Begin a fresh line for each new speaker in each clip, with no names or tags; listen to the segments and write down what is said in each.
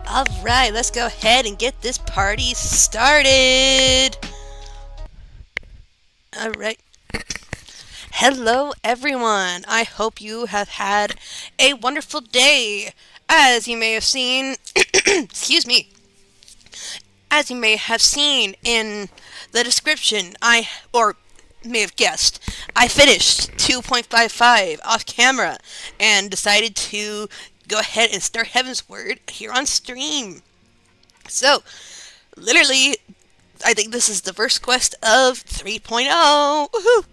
Alright, let's go ahead and get this party started. Alright. Hello, everyone. I hope you have had a wonderful day. As you may have seen, excuse me, as you may have seen in the description, or may have guessed, I finished 2.55 off camera and decided to go ahead and start Heavensward here on stream. So, literally, I think this is the first quest of 3.0. Woohoo!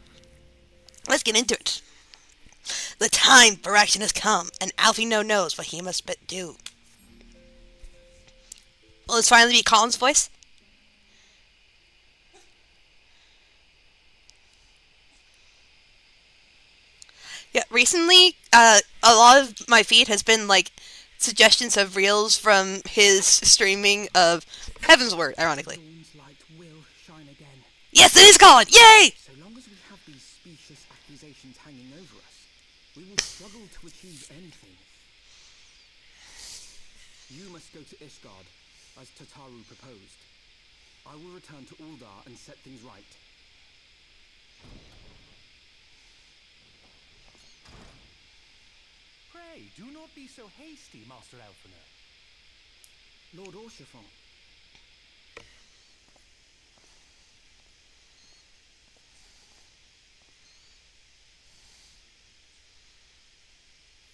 Let's get into it. The time for action has come, and Alfino knows what he must do. Will this finally be Colin's voice? Yeah, recently, a lot of my feed has been like suggestions of reels from his streaming of Heavensward, ironically.
Dawn's light will shine again.
Yes, it is Colin! Yay!
So long as we have these specious accusations hanging over us, we will struggle to achieve anything. You must go to Ishgard, as Tataru proposed. I will return to Uldar and set things right.
Pray, do not be so hasty, Master Alfino.
Lord Orchefort.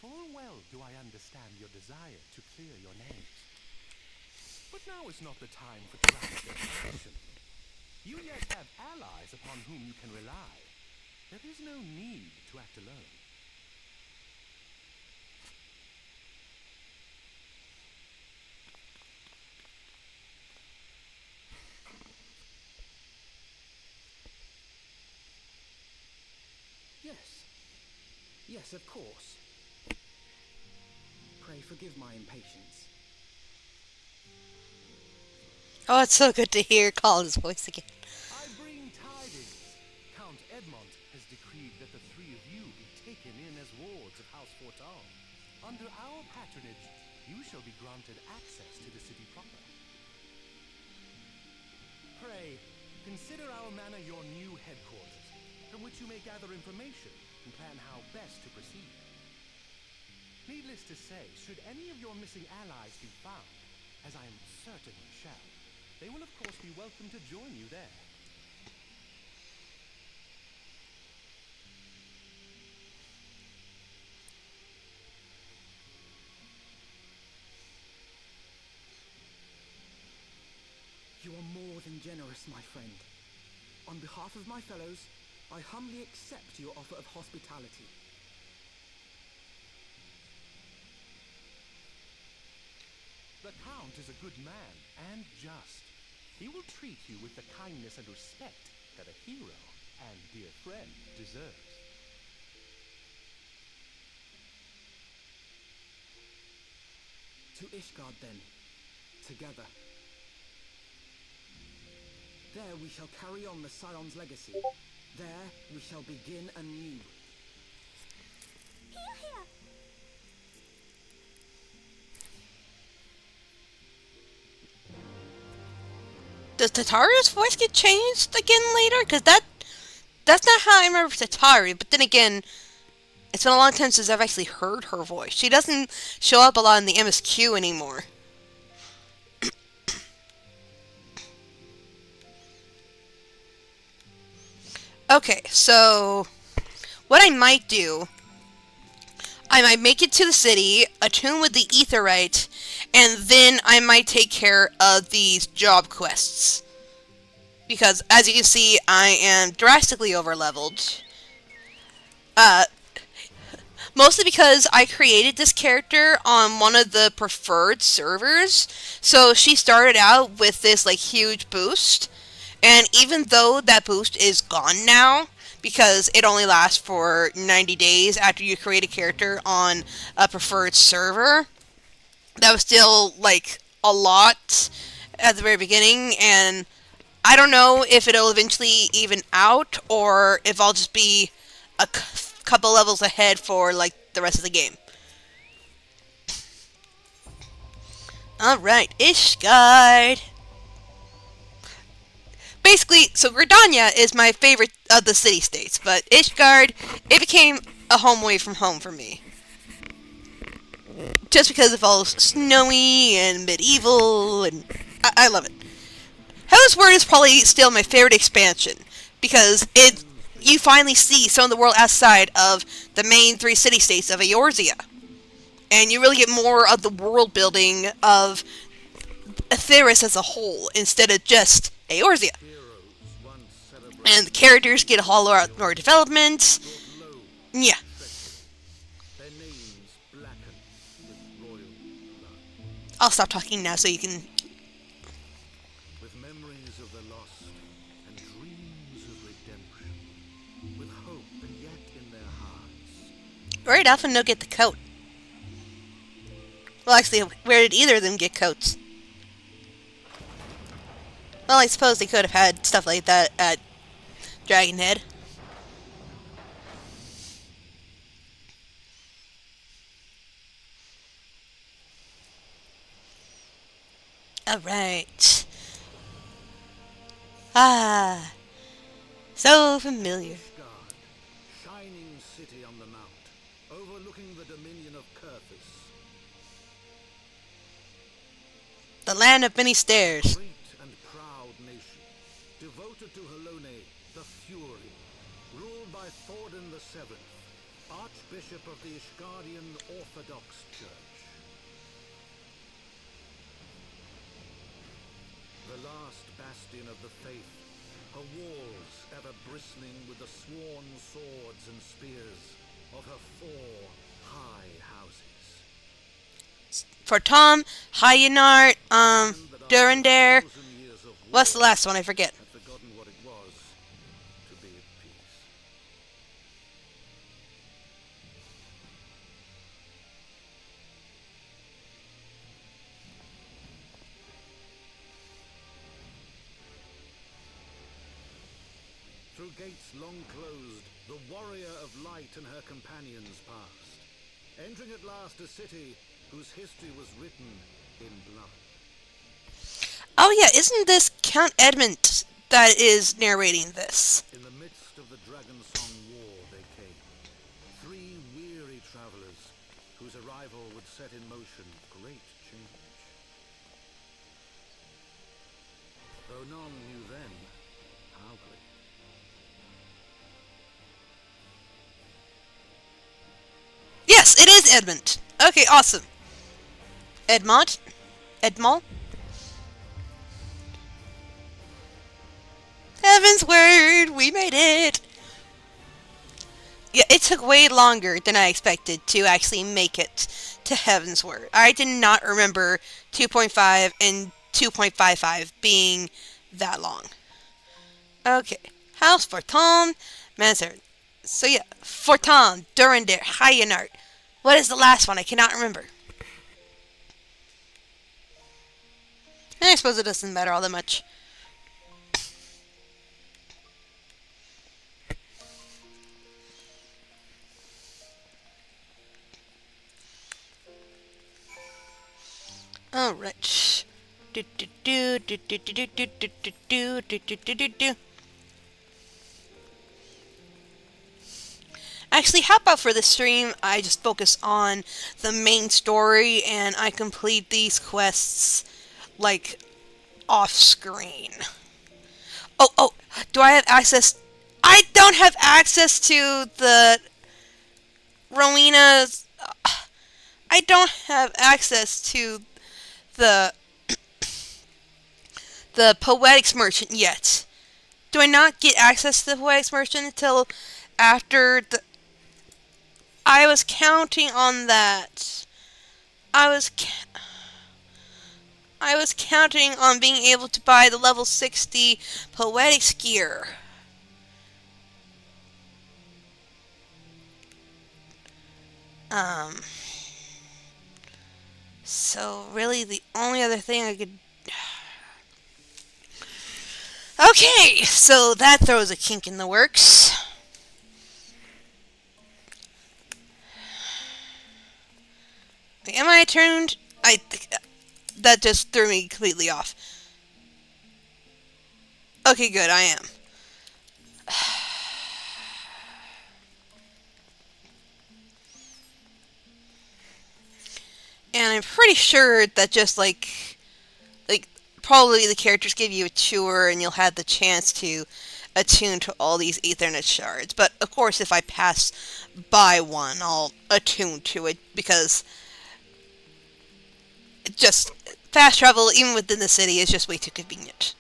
Full well do I understand your desire to clear your names. But now is not the time for drastic action. You yet have allies upon whom you can rely. There is no need to act alone.
Yes. Yes, of course. Pray forgive my impatience.
Oh, it's so good to hear Colin's voice again.
I bring tidings. Count Edmont has decreed that the three of you be taken in as wards of House Fortal. Under our patronage, you shall be granted access to the city proper. Pray, consider our manor your new headquarters, from which you may gather information and plan how best to proceed. Needless to say, should any of your missing allies be found, as I am certain we shall, they will of course be welcome to join you there.
You are more than generous, my friend. On behalf of my fellows, I humbly accept your offer of hospitality.
The Count is a good man and just. He will treat you with the kindness and respect that a hero and dear friend deserves.
To Ishgard, then. Together. There we shall carry on the Scion's legacy. There we shall begin anew.
Here, here.
Does Tataru's voice get changed again later? Because that's not how I remember Tataru. But then again, it's been a long time since I've actually heard her voice. She doesn't show up a lot in the MSQ anymore. Okay, so what I might do, I might make it to the city, attune with the Aetheryte, and then I might take care of these job quests. Because, as you can see, I am drastically overleveled. Mostly because I created this character on one of the preferred servers, so she started out with this, like, huge boost. And even though that boost is gone now, because it only lasts for 90 days after you create a character on a preferred server, that was still, like, a lot at the very beginning, and I don't know if it'll eventually even out, or if I'll just be a couple levels ahead for, like, the rest of the game. Alright, Ishgard. Basically, so Gridania is my favorite of the city-states, but Ishgard, it became a home away from home for me. Just because it's all snowy and medieval, and I love it. Heavensward is probably still my favorite expansion, because you finally see some of the world outside of the main three city-states of Eorzea. And you really get more of the world building of Aetheris as a whole, instead of just Eorzea. And the characters get a whole lot more development. Yeah. I'll stop talking now so you can...
With memories of the lost and dreams of redemption, with hope yet in their hearts.
Where did Alpha No get the coat? Well, actually, where did either of them get coats? Well, I suppose they could have had stuff like that at Dragonhead. Alright. Ah. So familiar.
Shining city on the mount, overlooking the dominion of Kurthus.
The land of many stairs.
Great and proud nation, devoted to Helone, the Fury, ruled by Thordan VII, Archbishop of the Ishgardian Orthodox Church. The last bastion of the faith, her walls ever bristling with the sworn swords and spears of her 4 high houses.
For Tom, Hyenart, Durandare. What's the last one? I forget.
Had forgotten what it was to be at peace. Through gates long closed, the warrior of light and her companions passed, entering at last a city whose history was written in blood.
Oh yeah, isn't this Count Edmund that is narrating this?
In the midst of the Dragon Song War they came, 3 weary travelers whose arrival would set in motion great change. Though none knew then how great.
Yes, it is Edmund. Okay, awesome. Edmont? Edmont? Heavensward! We made it! Yeah, it took way longer than I expected to actually make it to Heavensward. I did not remember 2.5 and 2.55 being that long. Okay. House Fortan, Mansard. So yeah, Fortan, Durandare, Hyenart. What is the last one? I cannot remember. And I suppose it doesn't matter all that much. Alright. Do do do do do do do do do do do do do do. Actually, how about for the stream, I just focus on the main story and I complete these quests, like, off-screen. Oh, do I have access? I don't have access to the Rowena's... I don't have access to the Poetics Merchant yet. Do I not get access to the Poetics Merchant until after the... I was counting on that. I was counting on being able to buy the level 60 Poetics gear. So really the only other thing I could... Okay, so that throws a kink in the works. Am I turned? I think... That just threw me completely off. Okay, good, I am. And I'm pretty sure that just like probably the characters give you a tour and you'll have the chance to attune to all these Ethernet shards. But of course, if I pass by one, I'll attune to it because just fast travel, even within the city, is just way too convenient.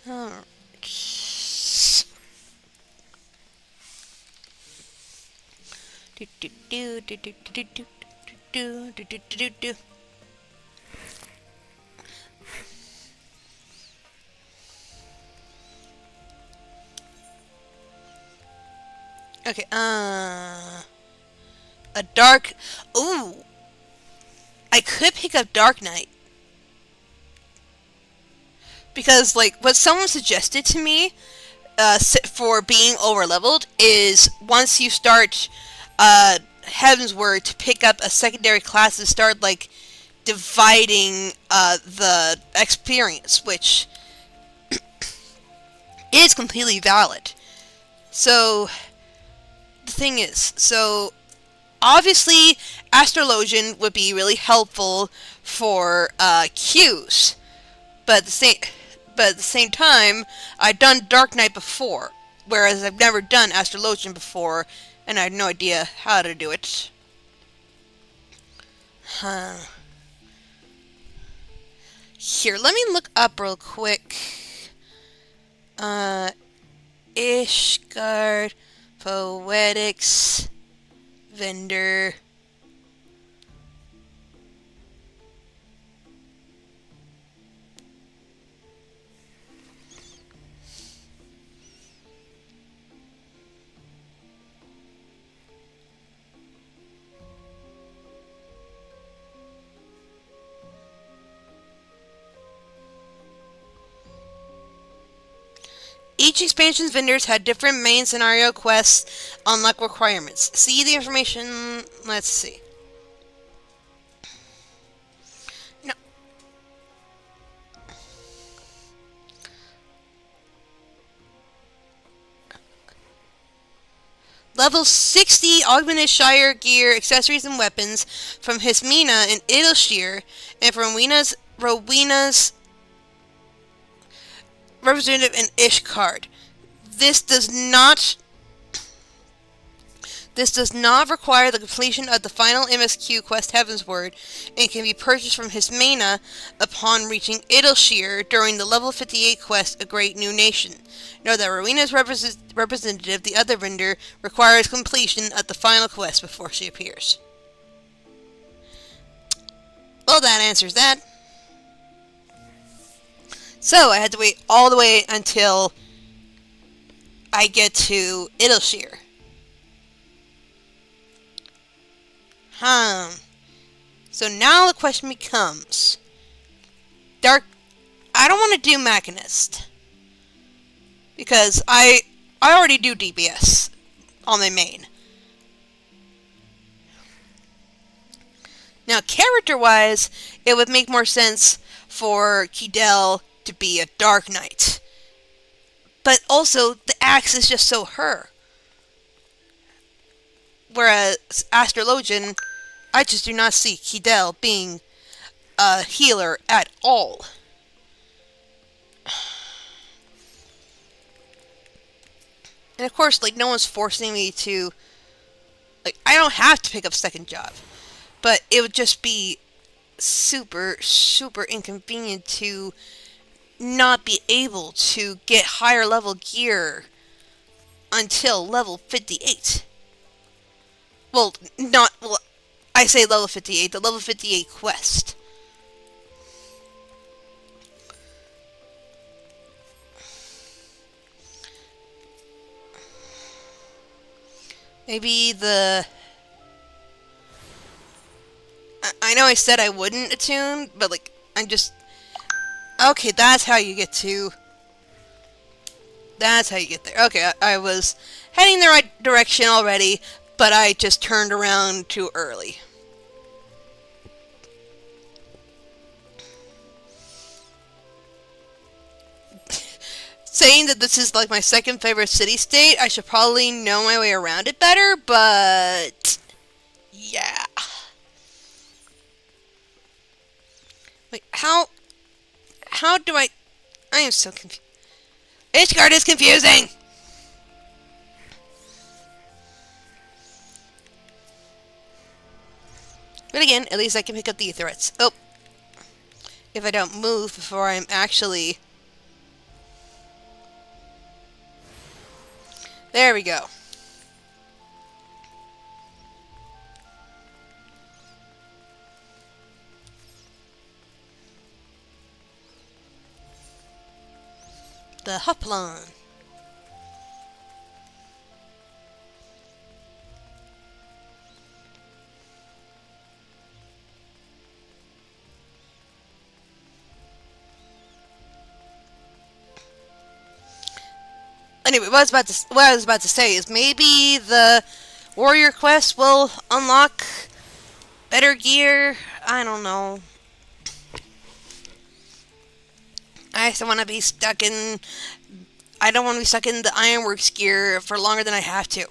Alright. Do do do do do do do do do do do do. Okay, a dark. Ooh, I could pick up Dark Knight because, like, what someone suggested to me, for being over leveled is once you start, Heavensward to pick up a secondary class and start like dividing, the experience, which is completely valid. So the thing is, so obviously Astrologian would be really helpful for queues, but at the same time, I've done Dark Knight before, whereas I've never done Astrologian before, and I had no idea how to do it. Here, let me look up real quick. Ishgard Poetics Vendor. Each expansion's vendors had different main scenario quests, unlock requirements. See the information. Let's see. No. Level 60 augmented Shire gear, accessories, and weapons from Hismina and Idilshire, and from Rowena's representative in Ishgard. This does not require the completion of the final MSQ quest Heavensward and can be purchased from Hismina upon reaching Idilshire during the level 58 quest A Great New Nation. Note that Rowena's representative, the other vendor, requires completion of the final quest before she appears. Well, that answers that. So, I had to wait all the way until I get to Idilshire. So now the question becomes... I don't want to do Machinist. Because I already do DPS on my main. Now, character-wise, it would make more sense for Kidel to be a Dark Knight. But also, the axe is just so her. Whereas Astrologian, I just do not see Kidel being a healer at all. And of course, like, no one's forcing me to... Like, I don't have to pick up second job. But it would just be super, super inconvenient to not be able to get higher level gear until level 58. Well, I say level 58, the level 58 quest. Maybe I know I said I wouldn't attune, but, like, I'm just... Okay, that's how you get to That's how you get there. Okay, I was heading the right direction already, but I just turned around too early. Saying that this is like my second favorite city state, I should probably know my way around it better, but yeah. Wait, how do I am so confused. Ishgard is confusing! But again, at least I can pick up the threats. Oh, if I don't move before I'm actually... There we go. The Hoplon. Anyway, what I was about to say is maybe the warrior quest will unlock better gear. I don't know. I just want to be stuck in. I don't want to be stuck in the Ironworks gear for longer than I have to.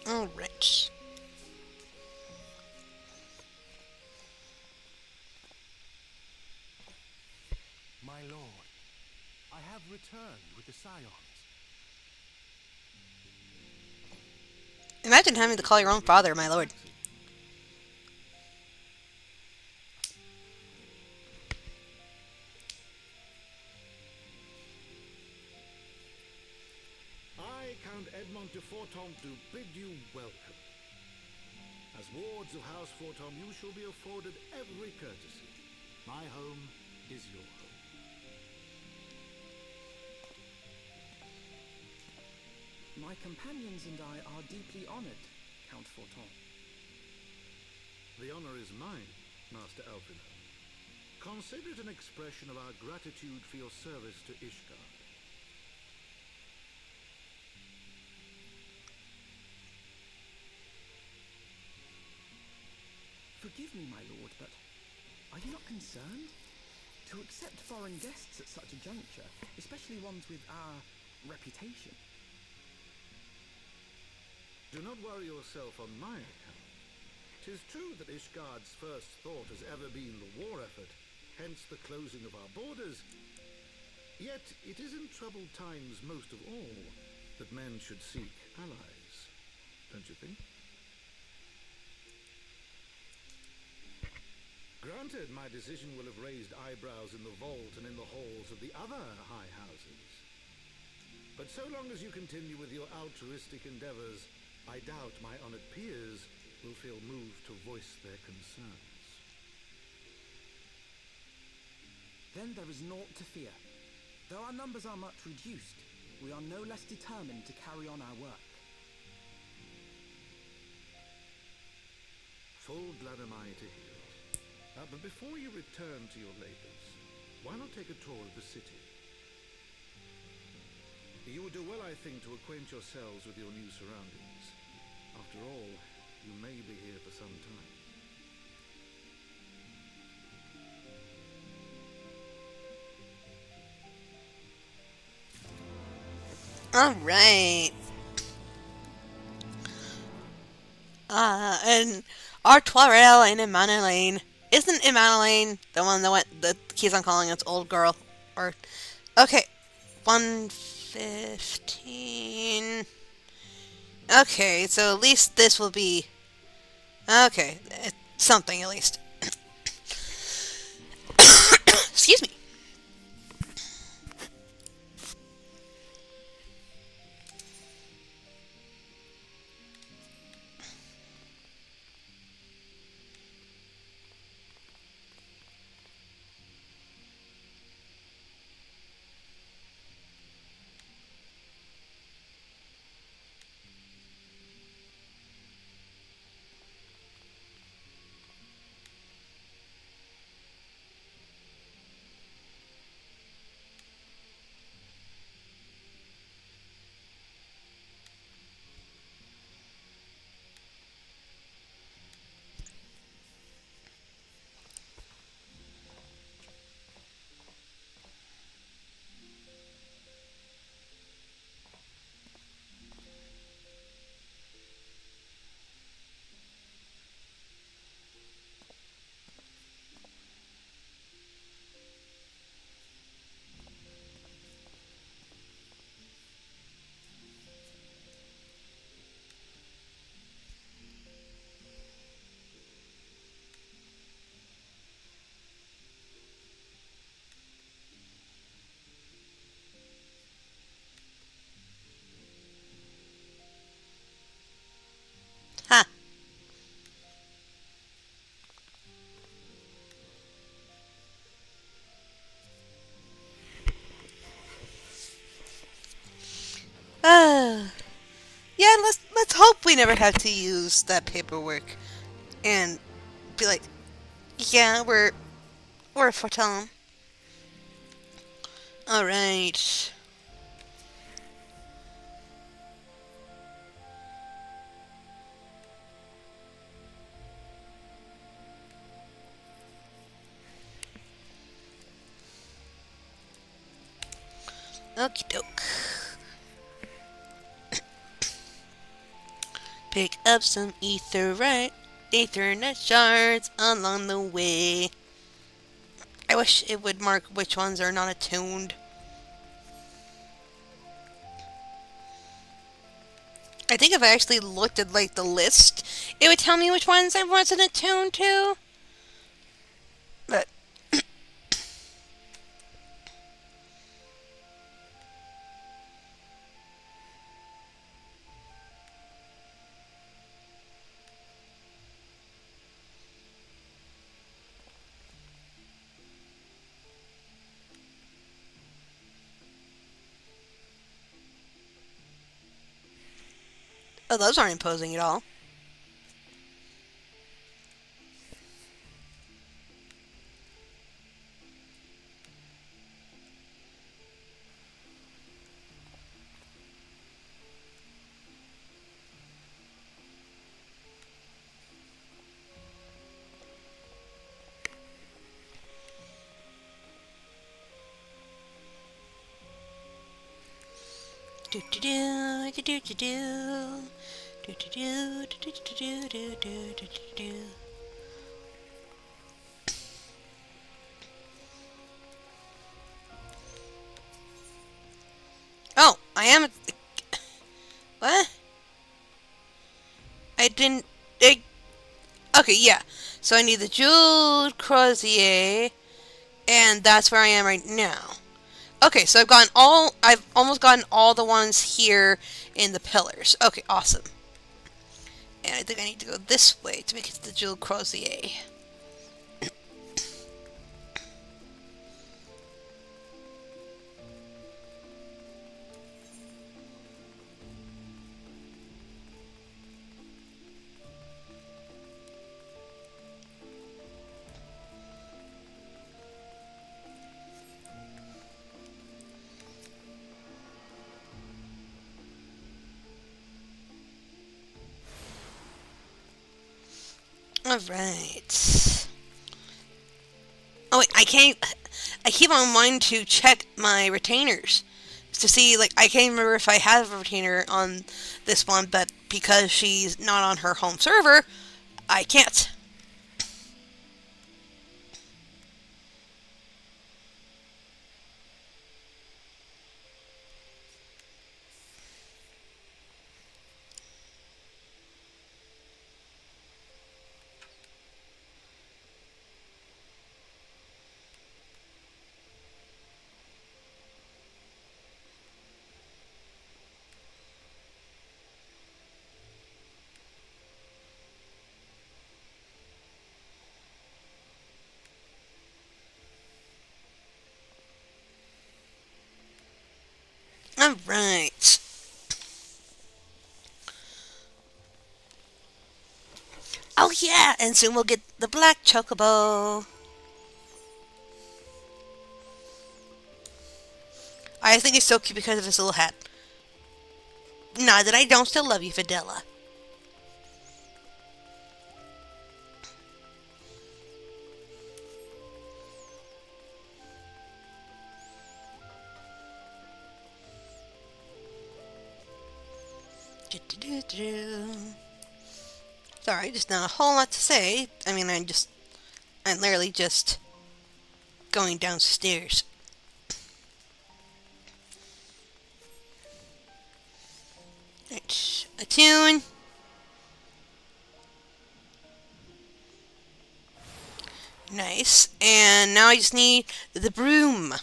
Alright.
My lord, I have returned with the scions.
Imagine having to call your own father, my lord.
I, Count Edmond de Forton, do bid you welcome. As wards of House Forton, you shall be afforded every courtesy. My home is your home.
My companions and I are deeply honored, Count Forton.
The honor is mine, Master Elfin. Consider it an expression of our gratitude for your service to Ishgard.
Forgive me, my lord, but are you not concerned? To accept foreign guests at such a juncture, especially ones with our reputation.
Do not worry yourself on my account. 'Tis true that Ishgard's first thought has ever been the war effort, hence the closing of our borders. Yet it is in troubled times most of all that men should seek allies, don't you think? Granted, my decision will have raised eyebrows in the vault and in the halls of the other high houses. But so long as you continue with your altruistic endeavors, I doubt my honored peers will feel moved to voice their concerns.
Then there is naught to fear. Though our numbers are much reduced, we are no less determined to carry on our work.
Full glad am I to hear it. But before you return to your labors, why not take a tour of the city? You would do well, I think, to acquaint yourselves with your new surroundings. After all, you may be here for some time.
Alright. And Artoirel and Emmanuelaine. Isn't Emmanuelaine the one that keeps on calling us old girl? Or okay, 115. Okay, so at least this will be okay. Something at least. Excuse me. yeah, let's hope we never have to use that paperwork and be like, yeah, we're foretelling. All right. Okie doke. Pick up some Ethernet shards along the way. I wish it would mark which ones are not attuned. I think if I actually looked at like the list, it would tell me which ones I wasn't attuned to. But oh, those aren't imposing at all. Do do do do do do do do do do do do do do do. Oh, I am. What? I didn't. I, okay, yeah. So I need the jeweled crozier, and that's where I am right now. Okay, so I've almost gotten all the ones here in the pillars. Okay, awesome. And I think I need to go this way to make it to the jeweled crozier. Alright. Oh wait, I can't. I keep on wanting to check my retainers to see, like, I can't remember if I have a retainer on this one, but because she's not on her home server, I can't. Alright. Oh yeah, and soon we'll get the black chocobo. I think it's so cute because of his little hat. Not that I don't still love you, Fidela. Sorry, just not a whole lot to say. I mean, I'm literally just going downstairs. Right, attune. Nice. And now I just need the broom.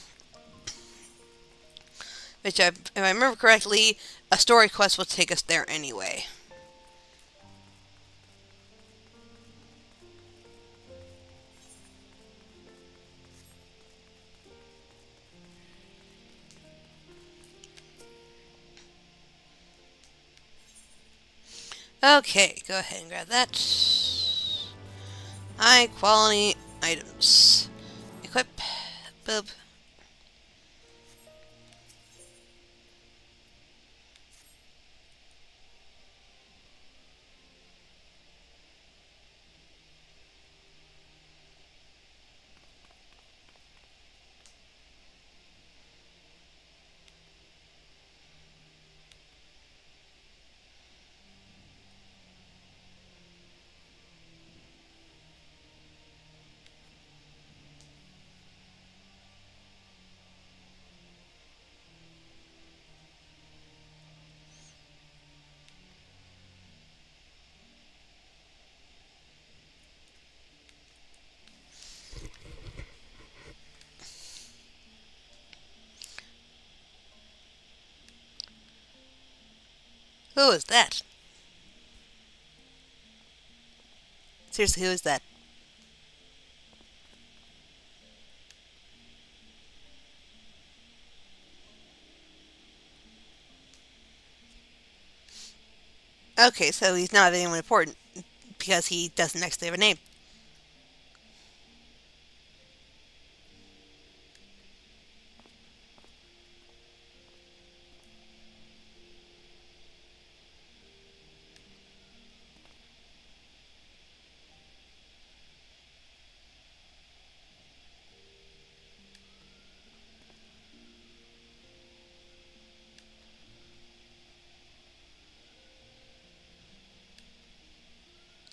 Which, if I remember correctly, a story quest will take us there anyway. Okay, go ahead and grab that. High quality items. Equip. Boop. Who is that? Seriously, who is that? Okay, so he's not anyone important because he doesn't actually have a name.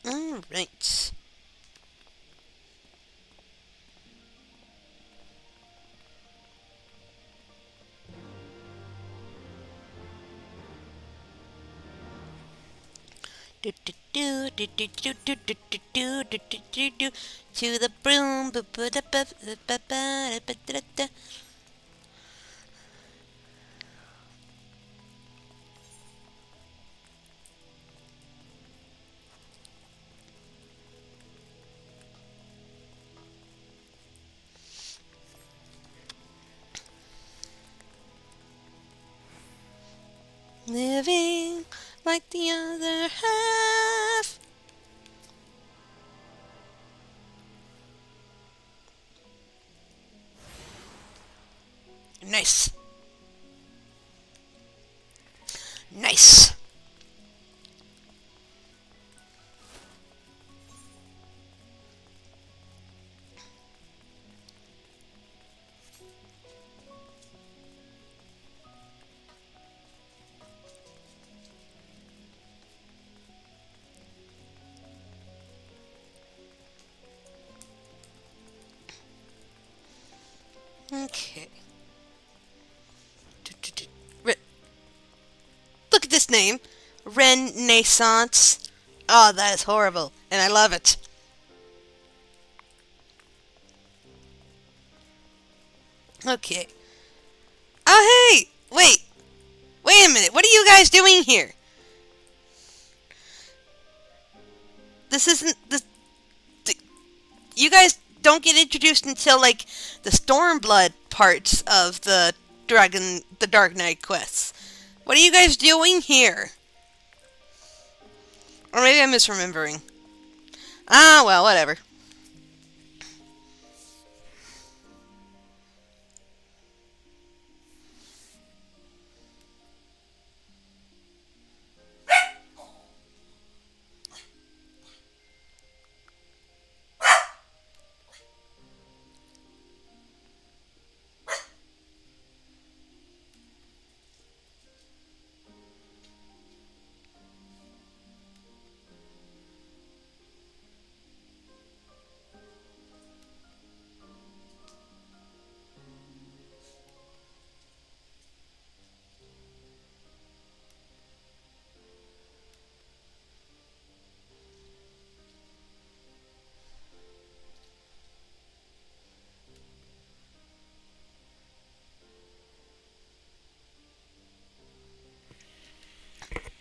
Alright. Do do do do do do do do do do do do do do to the broom. Living like the other half. Nice. Nice. Okay. Look at this name. Renaissance. Oh, that is horrible. And I love it. Okay. Oh, hey! Wait. Wait a minute. What are you guys doing here? This isn't... You guys don't get introduced until, like, the Stormblood parts of the Dark Knight quests. What are you guys doing here? Or maybe I'm misremembering. Ah, well, whatever.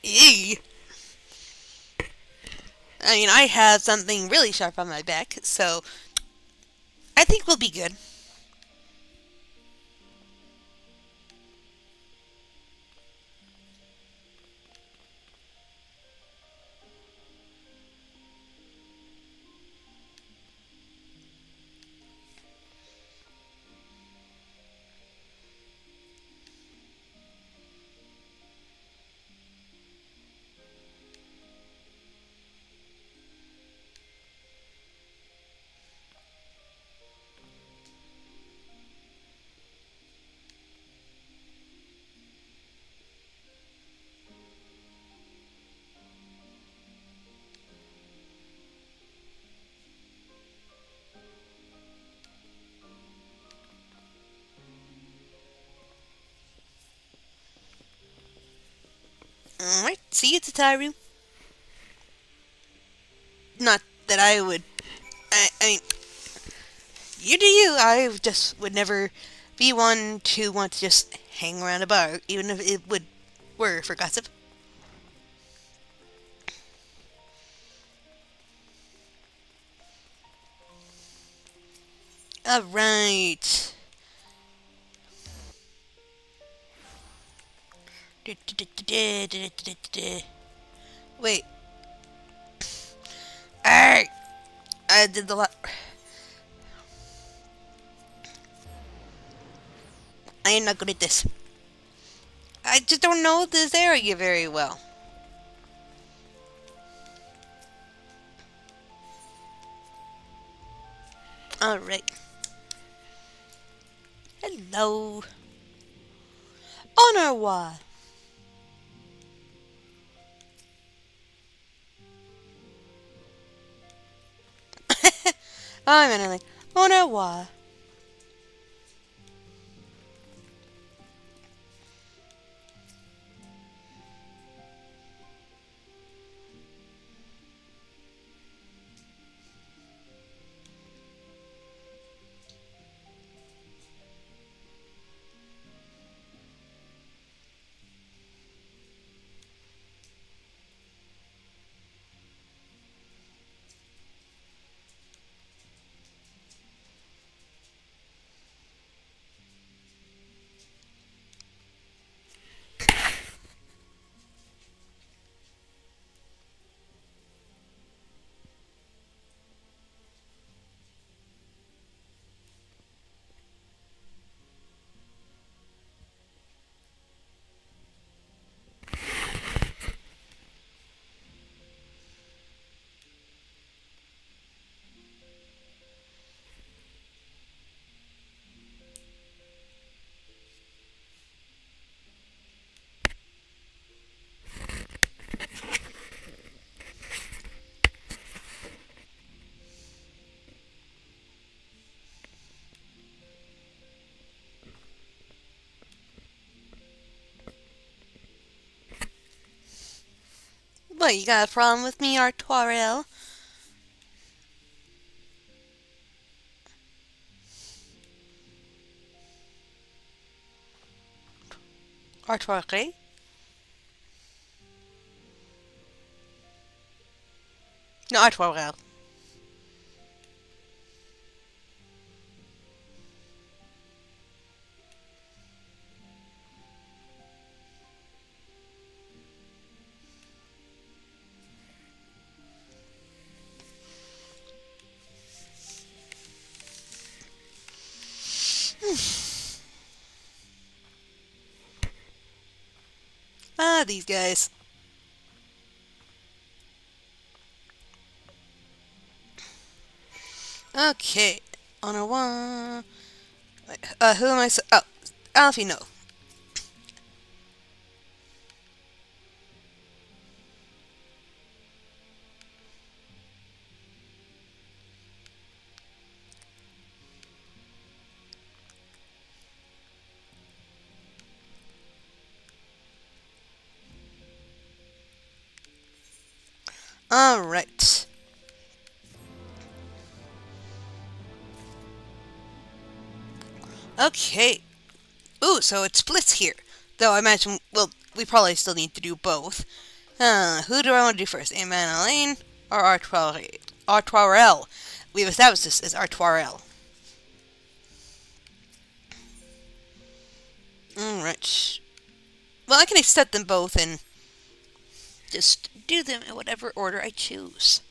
Eee. I mean, I have something really sharp on my back, so I think we'll be good. Sataru. Not that I would. I mean, you do you. I just would never be one to want to just hang around a bar, even if it were for gossip. All right. Wait. Alright. I did the lot. I am not good at this. I just don't know this area very well. Alright. Hello. Honor wa. I'm anything. Honor wa. What, you got a problem with me, Artuarel? Artuarel? No, Artuarel. Ah, these guys. Okay. Honor one. Who am I? Oh, Alfie, no. Alright. Okay. Ooh, so it splits here. Though I imagine, well, we probably still need to do both. Who do I want to do first? Elaine or Artuarel? Artuarel. We've established this as Artuarel. Alright. Well, I can accept them both and just do them in whatever order I choose.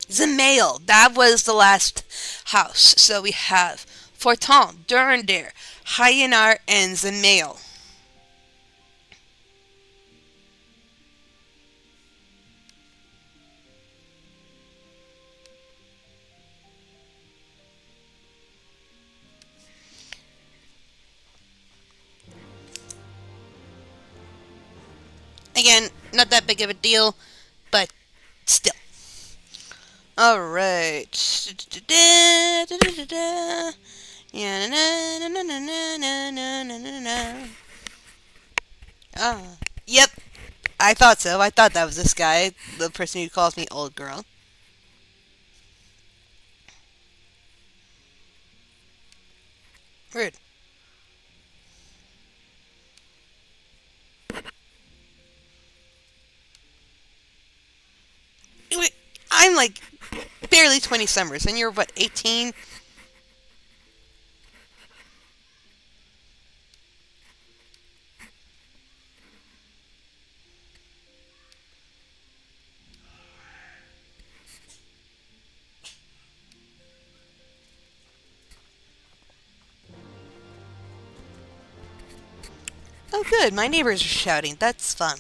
Zemail, that was the last house. So we have Fortan, Durandare, Hyanar, and Zemail. Again, not that big of a deal, but still. Alright. Yeah, na, na, na, na, na, na, na, na, na. Ah. Yep. I thought so. I thought that was this guy, the person who calls me old girl. Rude. Wait, I'm like barely 20 summers, and you're what, 18? Oh, good. My neighbors are shouting. That's fun.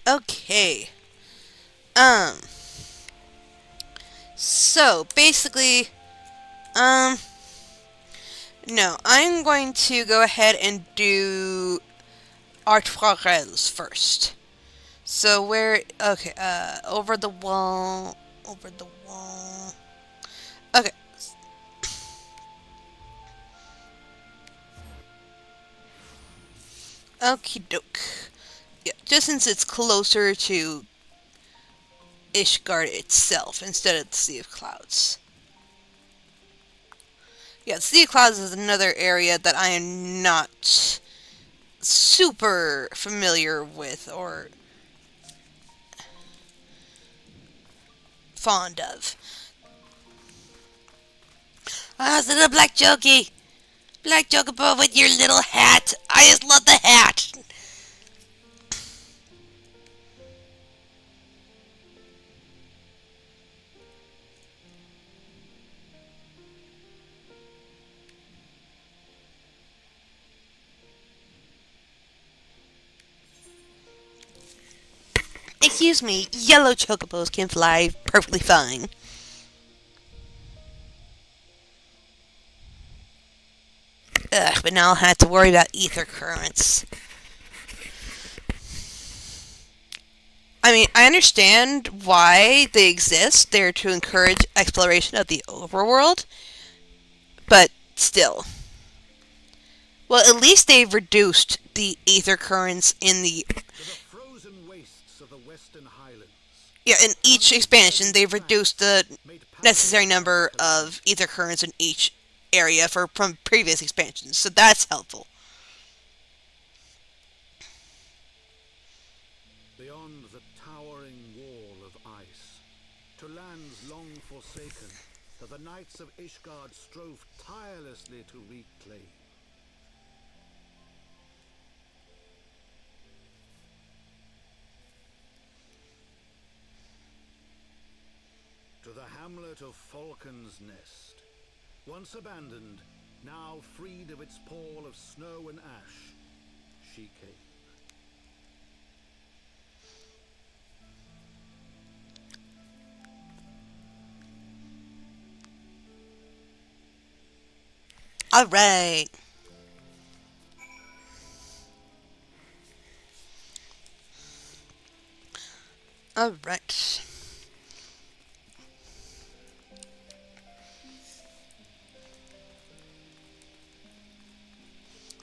Okay. Um. So, basically, um. No, I'm going to go ahead and do Artoises first. So, where. Okay, over the wall. Over the wall. Okay. Okie doke. Yeah, just since it's closer to Ishgard itself instead of the Sea of Clouds. Yeah, the Sea of Clouds is another area that I am not super familiar with or fond of. Ah, it's a little black jokey. Black Chocobo with your little hat. I just love the hat. Excuse me, yellow chocobos can fly perfectly fine. Ugh, but now I'll have to worry about ether currents. I mean, I understand why they exist. They're to encourage exploration of the overworld. But still. Well, at least they've reduced the ether currents in the...
To the frozen wastes of the Western Highlands.
Yeah, in each expansion, they've reduced the necessary number of ether currents in each area from previous expansions, so that's helpful.
Beyond the towering wall of ice, to lands long forsaken, that the knights of Ishgard strove tirelessly to reclaim. To the hamlet of Falcon's Nest, once abandoned, now freed of its pall of snow and ash, she came.
Alright. Alright.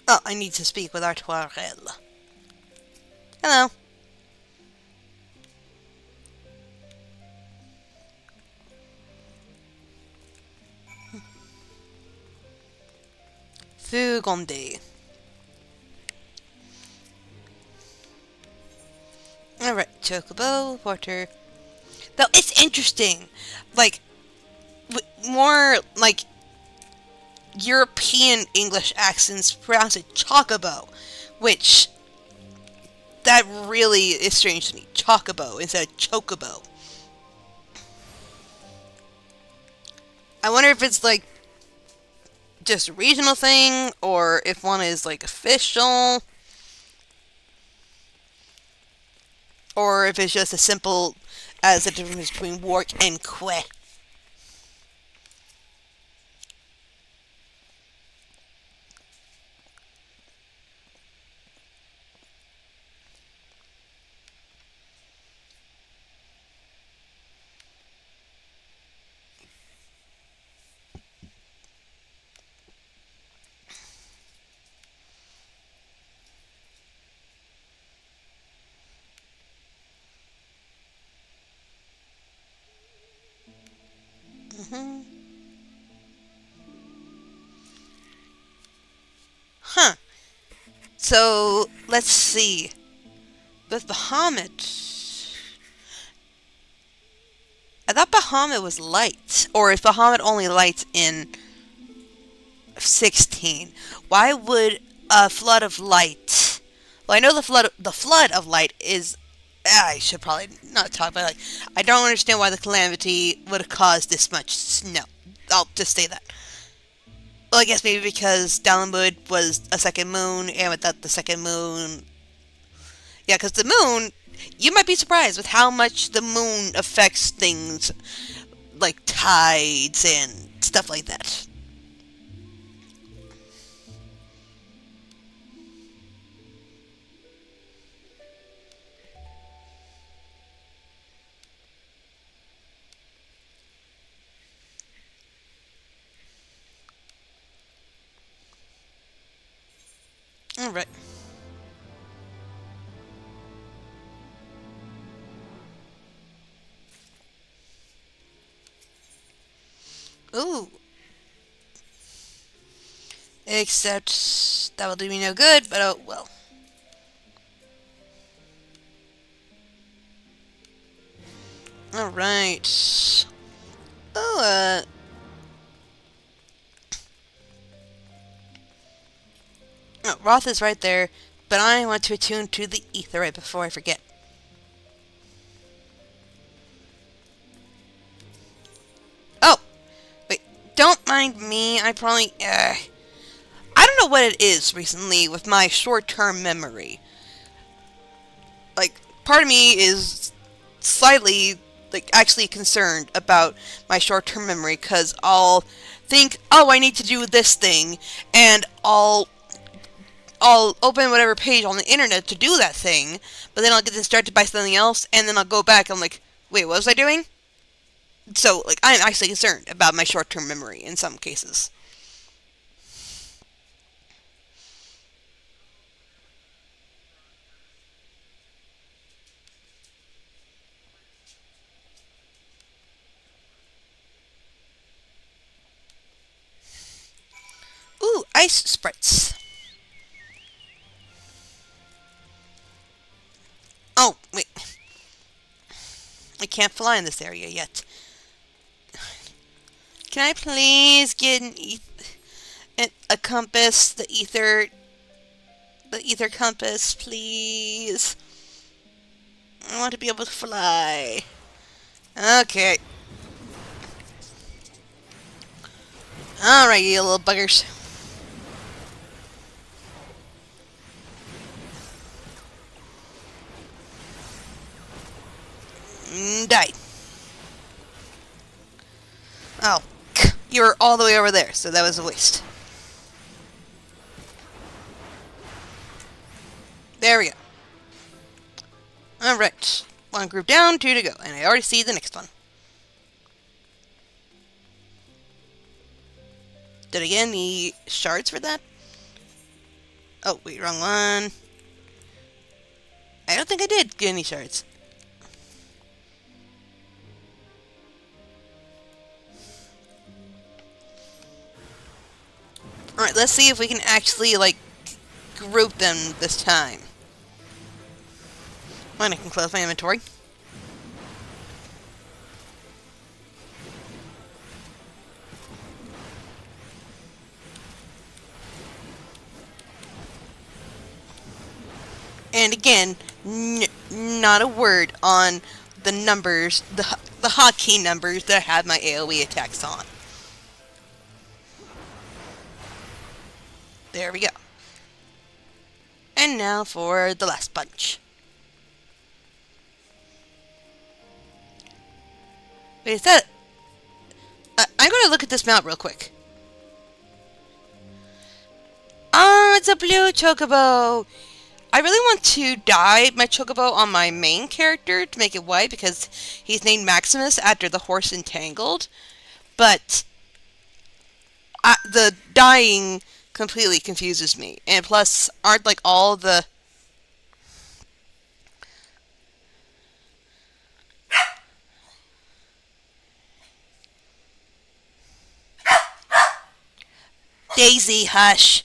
Oh, I need to speak with Artoirel. Hello. Fugonde. Alright, Chocobo, Water. Though it's interesting. Like, more, like, European English accents pronounce it Chocobo, which that really is strange to me. Chocobo instead of Chocobo. I wonder if it's like just a regional thing or if one is like official or if it's just as simple as the difference between work and que. So let's see. With Bahamut, I thought Bahamut was light, or if Bahamut only lights in 16. Why would a flood of light? Well, I know the flood of light is. I should probably not talk about it. I don't understand why the calamity would have caused this much snow. I'll just say that. Well, I guess maybe because Dalamud was a second moon, and without the second moon, yeah, because the moon, you might be surprised with how much the moon affects things like tides and stuff like that. All right. Ooh. Except that will do me no good, but oh well. Alright. Oh, oh, Roth is right there, but I want to attune to the ether right before I forget. Oh! Wait, don't mind me, I probably, I don't know what it is recently with my short-term memory. Like, part of me is slightly, like, actually concerned about my short-term memory, because I'll think, oh, I need to do this thing, and I'll open whatever page on the internet to do that thing, but then I'll get distracted by something else, and then I'll go back, and I'm like, wait, what was I doing? So, like, I'm actually concerned about my short-term memory in some cases. Ooh, ice sprites. Oh, wait. I can't fly in this area yet. Can I please get a compass, the ether compass, please? I want to be able to fly. Okay. Alright, you little buggers. Die. Oh, you were all the way over there, so that was a waste. There we go. Alright. One group down, two to go, and I already see the next one. Did I get any shards for that? Oh, wait, wrong one. I don't think I did get any shards. Alright, let's see if we can actually, like, group them this time. Fine, I can close my inventory. And again, not a word on the numbers, the hotkey numbers that I have my AoE attacks on. There we go. And now for the last bunch. Wait, is that... I'm going to look at this map real quick. Ah, it's a blue chocobo! I really want to dye my chocobo on my main character to make it white because he's named Maximus after the horse Entangled. But the dyeing completely confuses me. And plus, aren't like all the... Daisy, hush.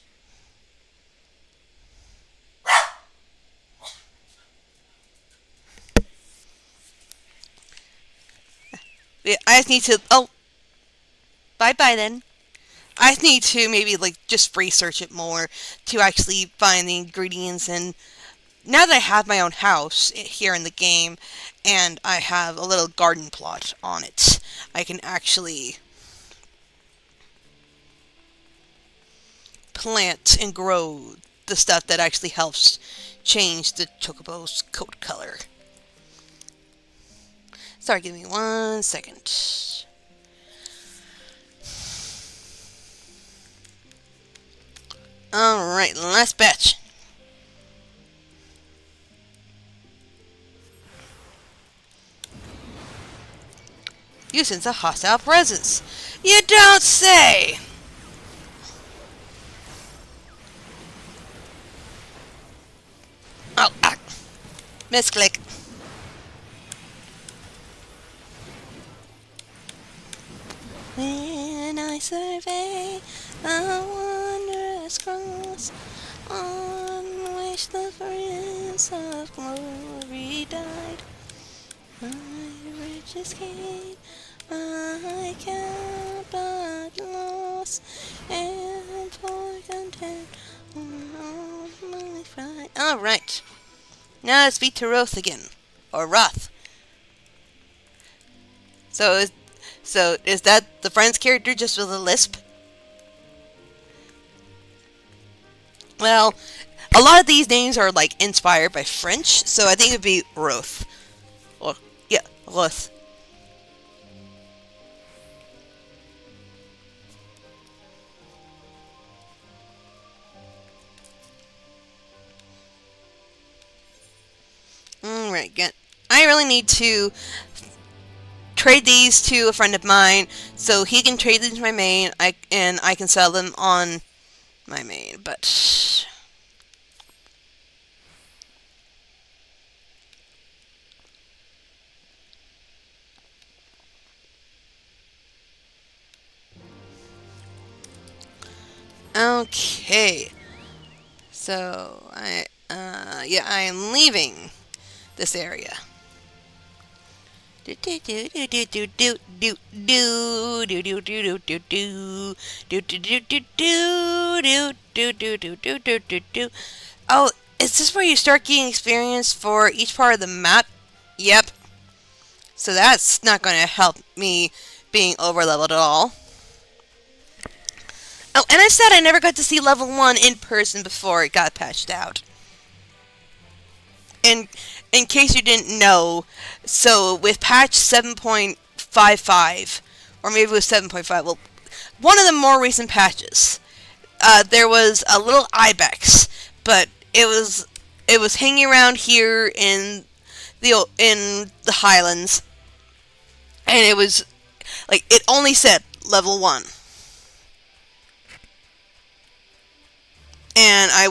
I just need to. Oh, bye bye then. I just need to maybe like just research it more to actually find the ingredients. And now that I have my own house here in the game, and I have a little garden plot on it, I can actually plant and grow the stuff that actually helps change the chocobo's coat color. Sorry, give me 1 second. Alright, last batch. You sense a hostile presence. You don't say! Oh, ah. Misclick. When I survey the wondrous cross on which the Prince of Glory died, my riches gain, my count but loss, and for content on my pride. Alright. Now let's speak to Roth again. Or Roth. So is that the Friends character just with a lisp? Well, a lot of these names are like inspired by French, so I think it'd be Roth. Or yeah, Roth. Alright, good. I really need to trade these to a friend of mine so he can trade these to my main, and I can sell them on my main, but okay. So I am leaving this area. Oh, is this where you start getting experience for each part of the map? Yep. So that's not going to help me being over leveled at all. Oh, and I said I never got to see level 1 in person before it got patched out. And in case you didn't know, so with patch 7.55, or maybe it was 7.5, well, one of the more recent patches, there was a little ibex, but it was hanging around here in the Highlands, and it was like it only said level 1. And I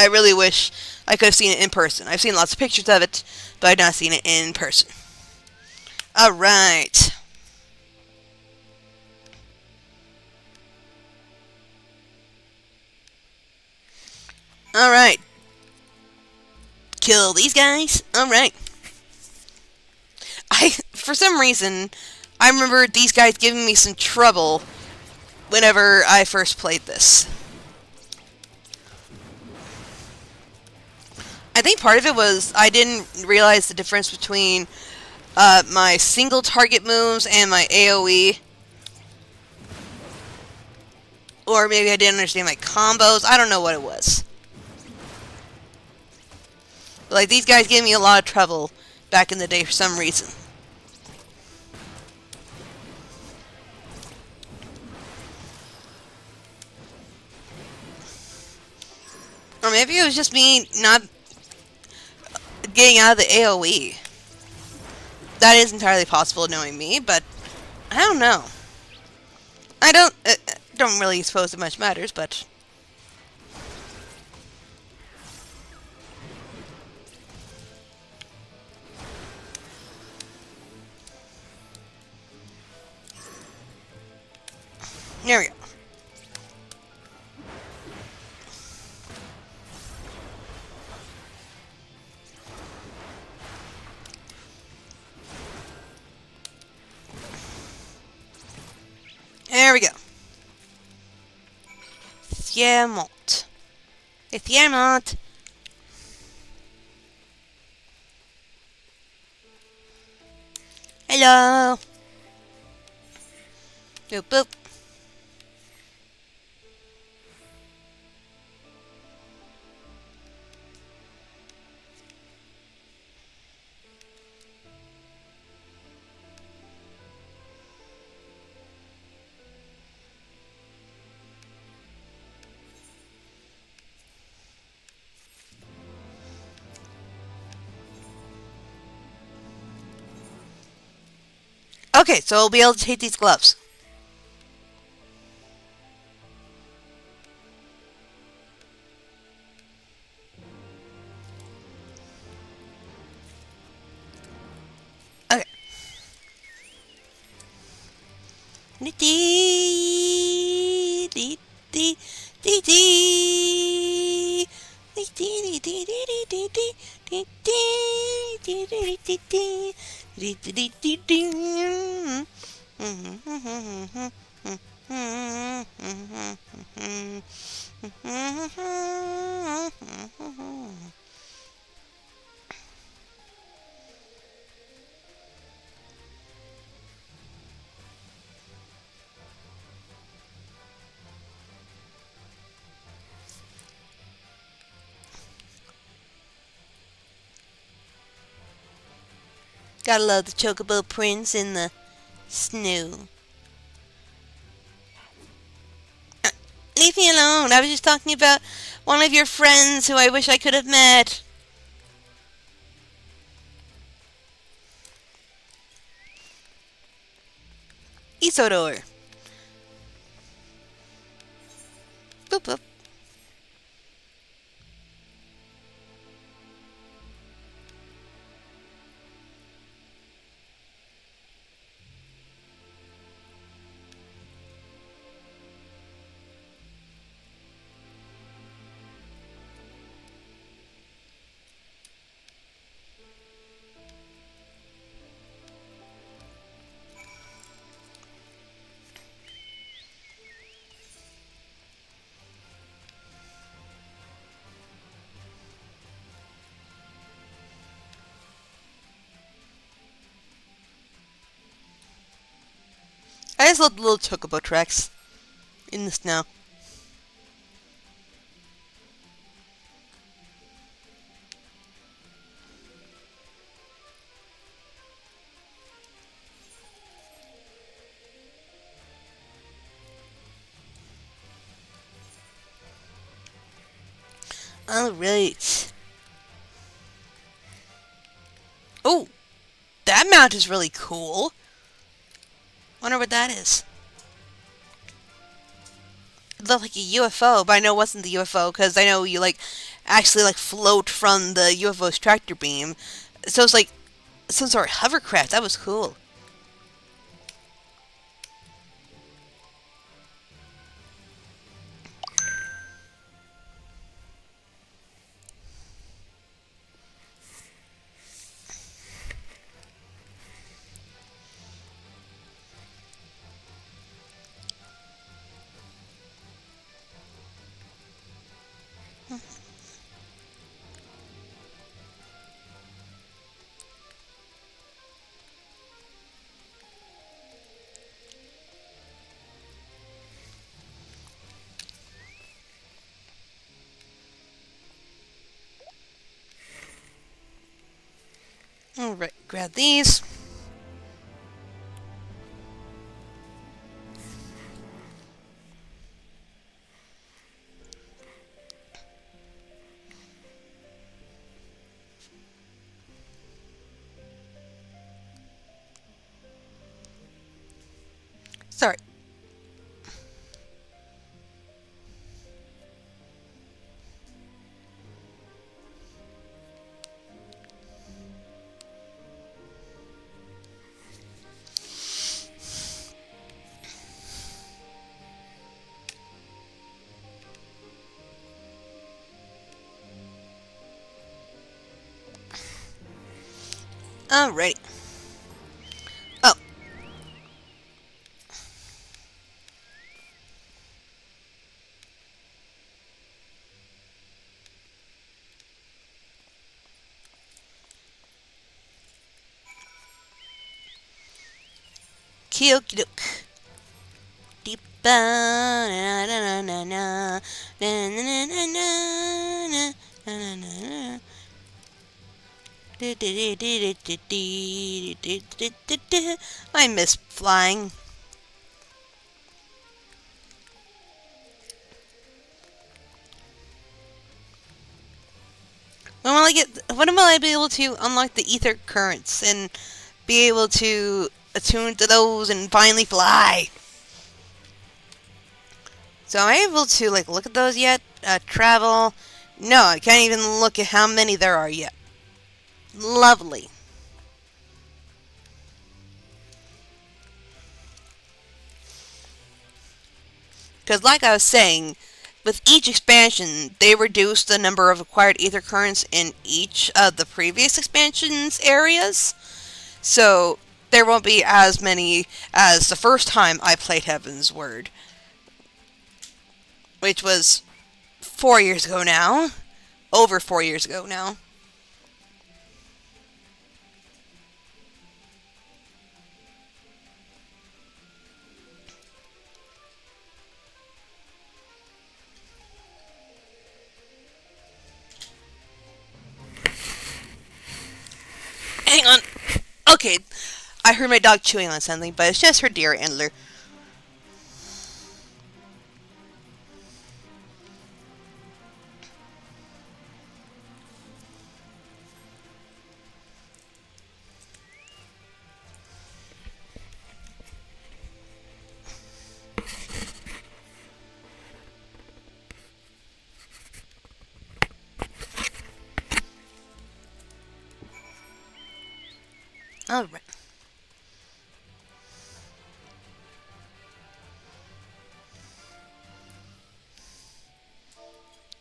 really wish I could have seen it in person. I've seen lots of pictures of it, but I've not seen it in person. Alright. Alright. Kill these guys. Alright. For some reason, I remember these guys giving me some trouble whenever I first played this. I think part of it was I didn't realize the difference between my single target moves and my AoE. Or maybe I didn't understand my combos. I don't know what it was. But, like, these guys gave me a lot of trouble back in the day for some reason. Or maybe it was just me not getting out of the AoE. That is entirely possible knowing me, but I don't know. I don't really suppose it much matters, but there we go. Etiemont. Etiemont. Hello. Boop boop. Okay, so we'll be able to take these gloves. Okay. Gotta love the chocobo prints in the snow. Leave me alone. I was just talking about one of your friends who I wish I could have met. Isodor. Boop boop. I just love the little chocobo tracks in the snow. Alright. Oh, that mount is really cool. Wonder what that is. It looked like a UFO, but I know it wasn't the UFO because I know you actually float from the UFO's tractor beam. So it's like some sort of hovercraft. That was cool. Alright, grab these. Sorry. Alrighty. Oh. Okie dokie doke. Deep na na na na na na na na na na na. I miss flying. When will I be able to unlock the ether currents and be able to attune to those and finally fly? So am I able to look at those yet? Travel? No, I can't even look at how many there are yet. Lovely. Because like I was saying, with each expansion, they reduced the number of acquired ether currents in each of the previous expansion's areas. So there won't be as many as the first time I played Heavensward, which was 4 years ago now. Over 4 years ago now. Hang on. Okay, I heard my dog chewing on something, but it's just her deer antler. Alright.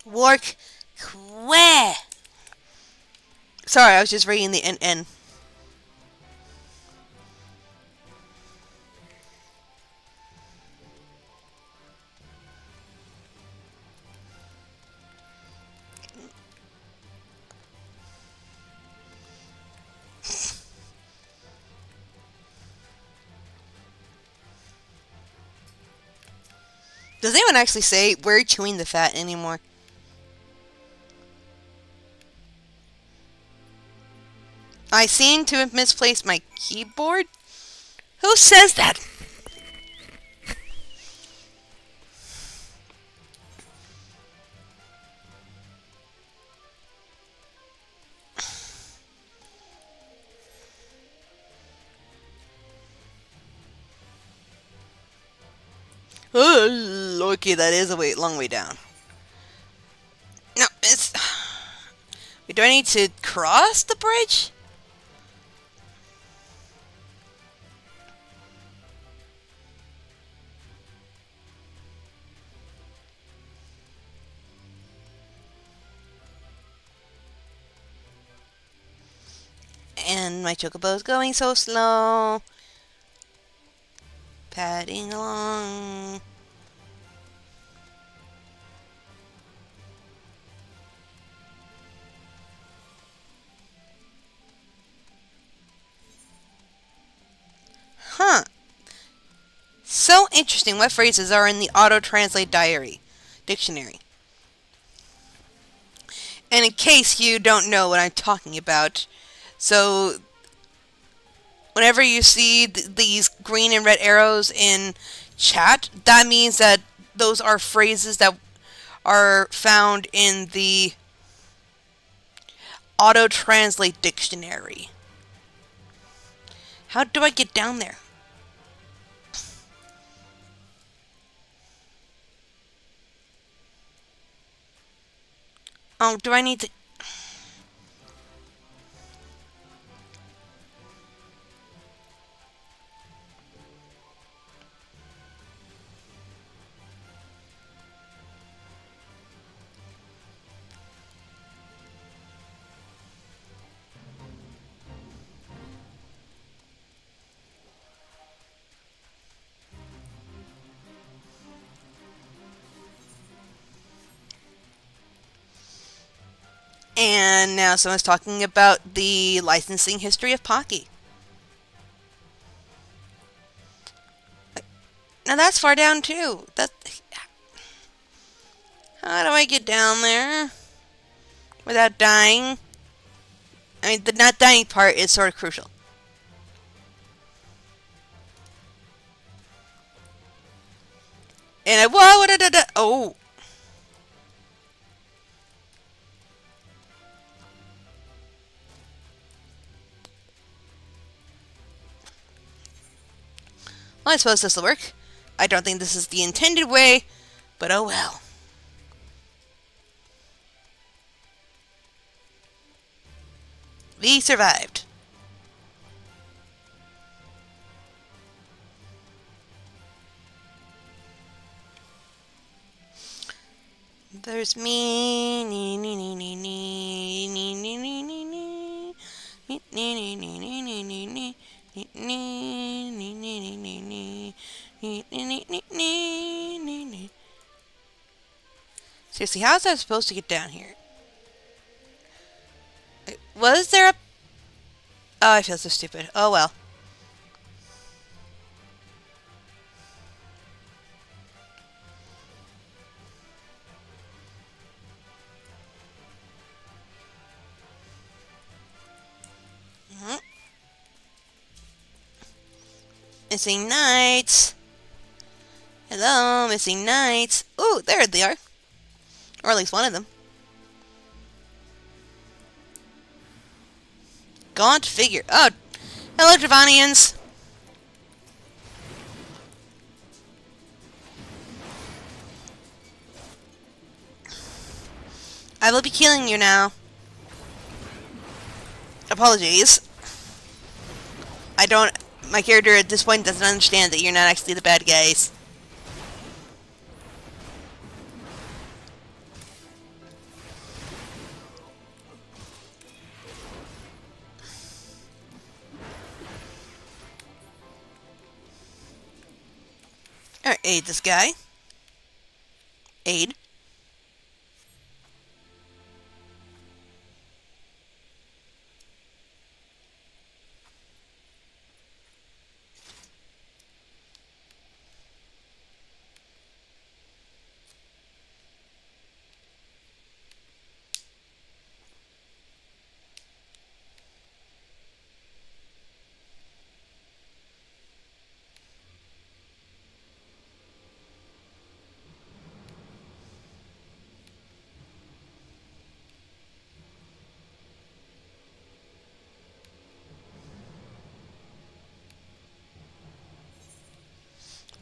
Work where? Sorry, I was just reading the NN. Does anyone actually say we're chewing the fat anymore? I seem to have misplaced my keyboard? Who says that? Oh, okay, that is a long way down. No, it's... Wait, do I need to cross the bridge? And my chocobo's going so slow. Padding along. Huh. So interesting what phrases are in the auto-translate dictionary. And in case you don't know what I'm talking about, so whenever you see these green and red arrows in chat, that means that those are phrases that are found in the auto-translate dictionary. How do I get down there? Oh, do I need to... And now someone's talking about the licensing history of Pocky. Now that's far down too. How do I get down there without dying? I mean, the not dying part is sort of crucial. And I whoa, oh. Well, I suppose this will work. I don't think this is the intended way, but oh well. We survived. There's me. Nee, nee, nee, nee, nee, nee, nee, nee, nee, nee. Nee, nee, nee, nee, nee, nee, nee. Nee, nee, nee, nee, nee, nee. Nee, nee, nee, nee, nee, nee, nee. Seriously, how is I supposed to get down here? Was there a... Oh, I feel so stupid. Oh, well. Missing knights. Hello, missing knights. Ooh, there they are. Or at least one of them. Gaunt figure. Oh, hello, Dravanians. I will be killing you now. Apologies. I don't... My character at this point doesn't understand that you're not actually the bad guys. Alright, aid this guy. Aid.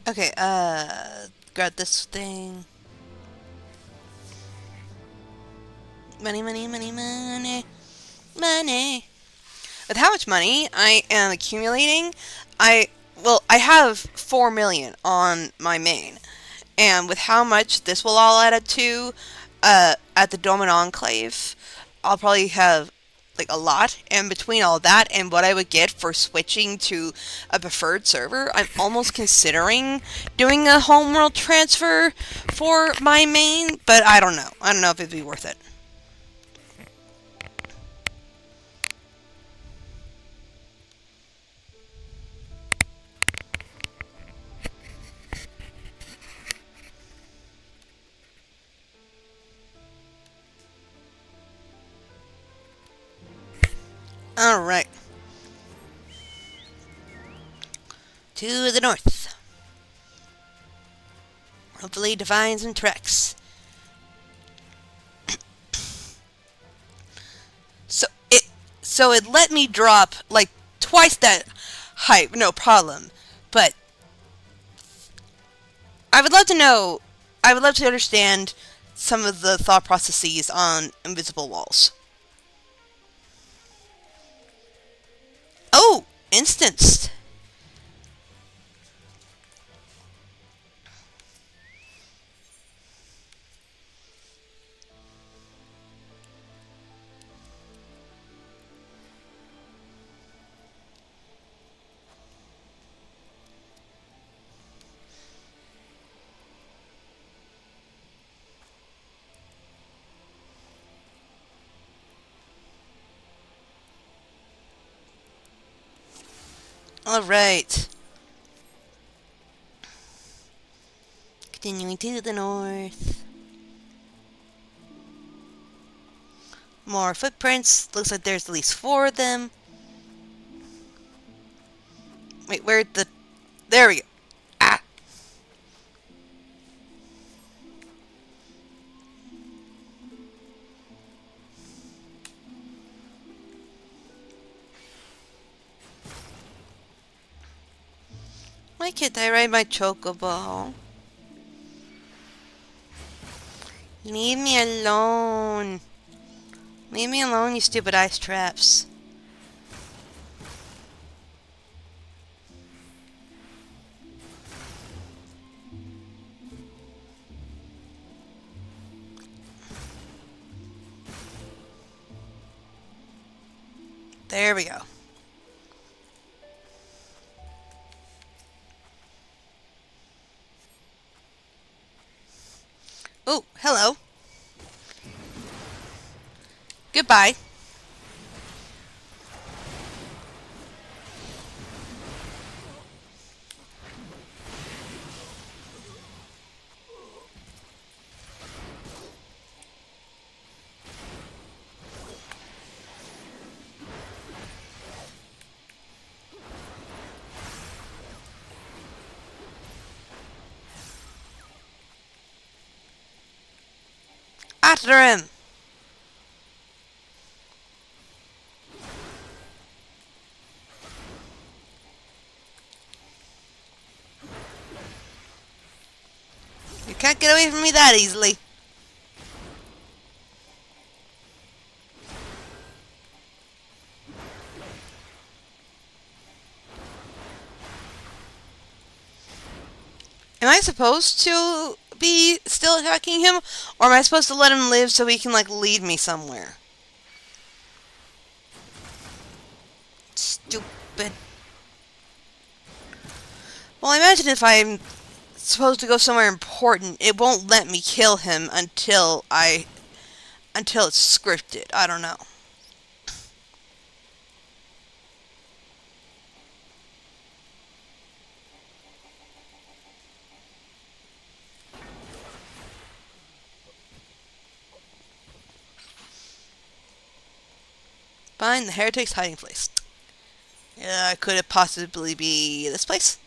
Okay, grab this thing. Money, money, money, money, money. With how much money I am accumulating, I have 4 million on my main. And with how much this will all add up to, at the Dome and Enclave, I'll probably have like a lot. And between all that and what I would get for switching to a preferred server, I'm almost considering doing a homeworld transfer for my main. But I don't know. I don't know if it'd be worth it. Alright. To the north. Hopefully defines and treks. So it let me drop like twice that height, no problem. But I would love to know, I would love to understand some of the thought processes on invisible walls. Oh, instanced. All right. Continuing to the north. More footprints. Looks like there's at least 4 of them. Wait, where'd the... There we go. Ah! Why can't I ride my chocobo? Leave me alone. Leave me alone, you stupid ice traps. There we go. Oh, hello. Goodbye. After him! You can't get away from me that easily. Am I supposed to be still attacking him? Or am I supposed to let him live so he can, like, lead me somewhere? Stupid. Well, I imagine if I'm supposed to go somewhere important, it won't let me kill him until it's scripted. I don't know. Find the heretic's hiding place. Could it possibly be this place?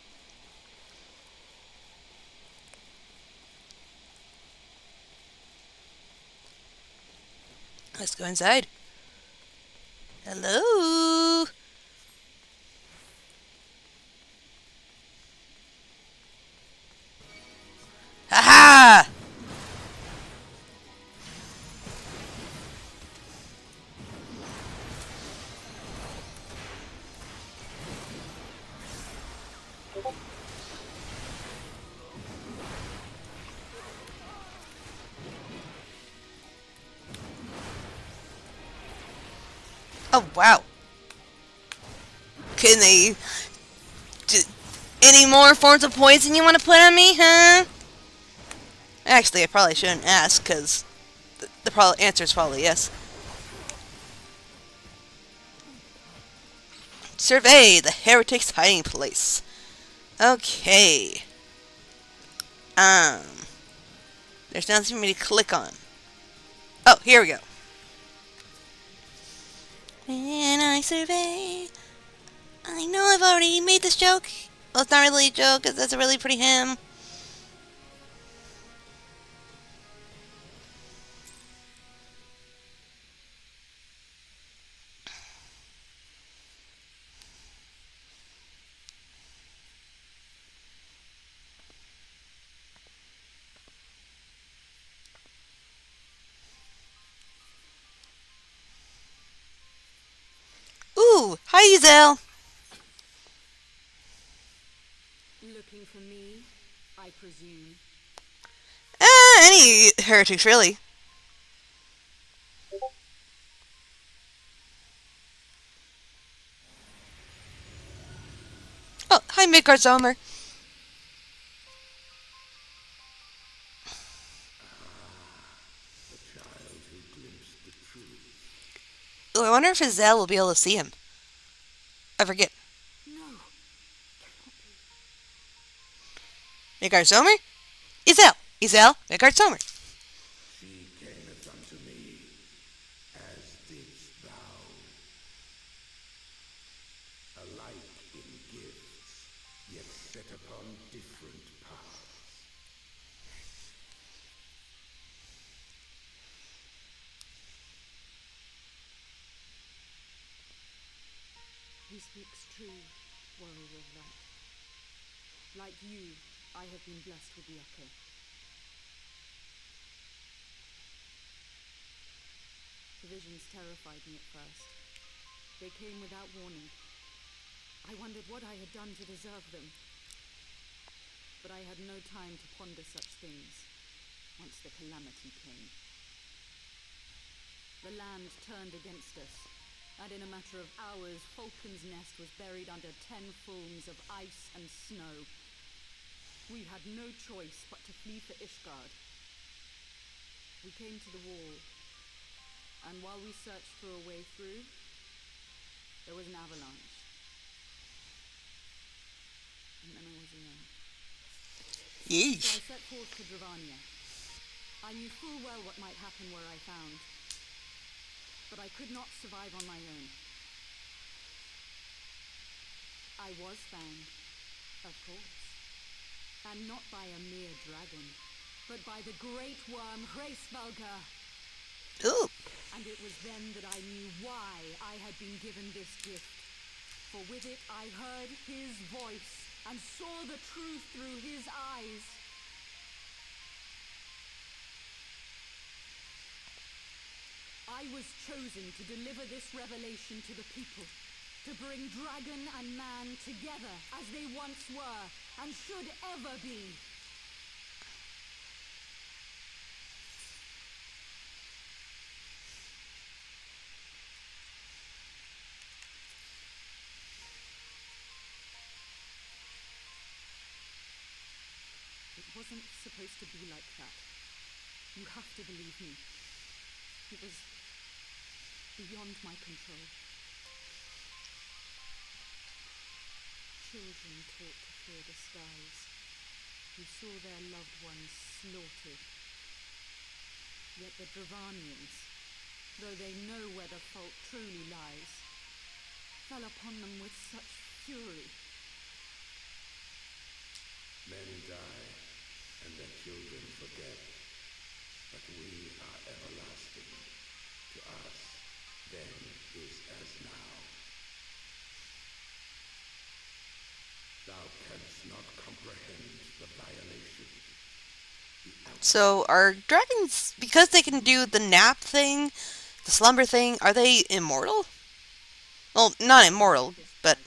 Let's go inside. Hello? Ha-ha! Oh, wow. Can they... any more forms of poison you want to put on me, huh? Actually, I probably shouldn't ask, because the answer is probably yes. Survey the heretic's hiding place. Okay. There's nothing for me to click on. Oh, here we go. When I survey... I know I've already made this joke. Well, it's not really a joke, because that's a really pretty hymn. Ooh, hi, Zel.
Looking for me, I presume.
Any heretics, really. Oh, hi, Midgard Zomer. Ooh, I wonder if Zel will be able to see him. I forget.
No.
Midgard Zomer? Izel, Midgard Somer.
She cameth unto me, as didst thou, alike in gifts, yet set upon different paths.
He speaks true, warrior of light. Like you, I have been blessed with the echo. The visions terrified me at first. They came without warning. I wondered what I had done to deserve them. But I had no time to ponder such things once the calamity came. The land turned against us, and in a matter of hours, Falcon's Nest was buried under 10 fulms of ice and snow. We had no choice but to flee for Ishgard. We came to the wall, and while we searched for a way through, there was an avalanche. And then I was alone. So
Yeesh.
I set forth to Dravania. I knew full well what might happen where I found, but I could not survive on my own. I was found, of course, and not by a mere dragon, but by the great worm Hraesvelgr.
Ooh.
And it was then that I knew why I had been given this gift. For with it I heard his voice and saw the truth through his eyes. I was chosen to deliver this revelation to the people, to bring dragon and man together as they once were and should ever be. It wasn't supposed to be like that. You have to believe me. It was beyond my control. Children taught to fear the skies, who saw their loved ones slaughtered. Yet the Dravanians, though they know where the fault truly lies, fell upon them with such fury.
Men die, and their children forget, but we are everlasting. To us, then is as now. Thou canst not comprehend the violation.
So are dragons, because they can do the nap thing, the slumber thing, are they immortal? Well, not immortal, but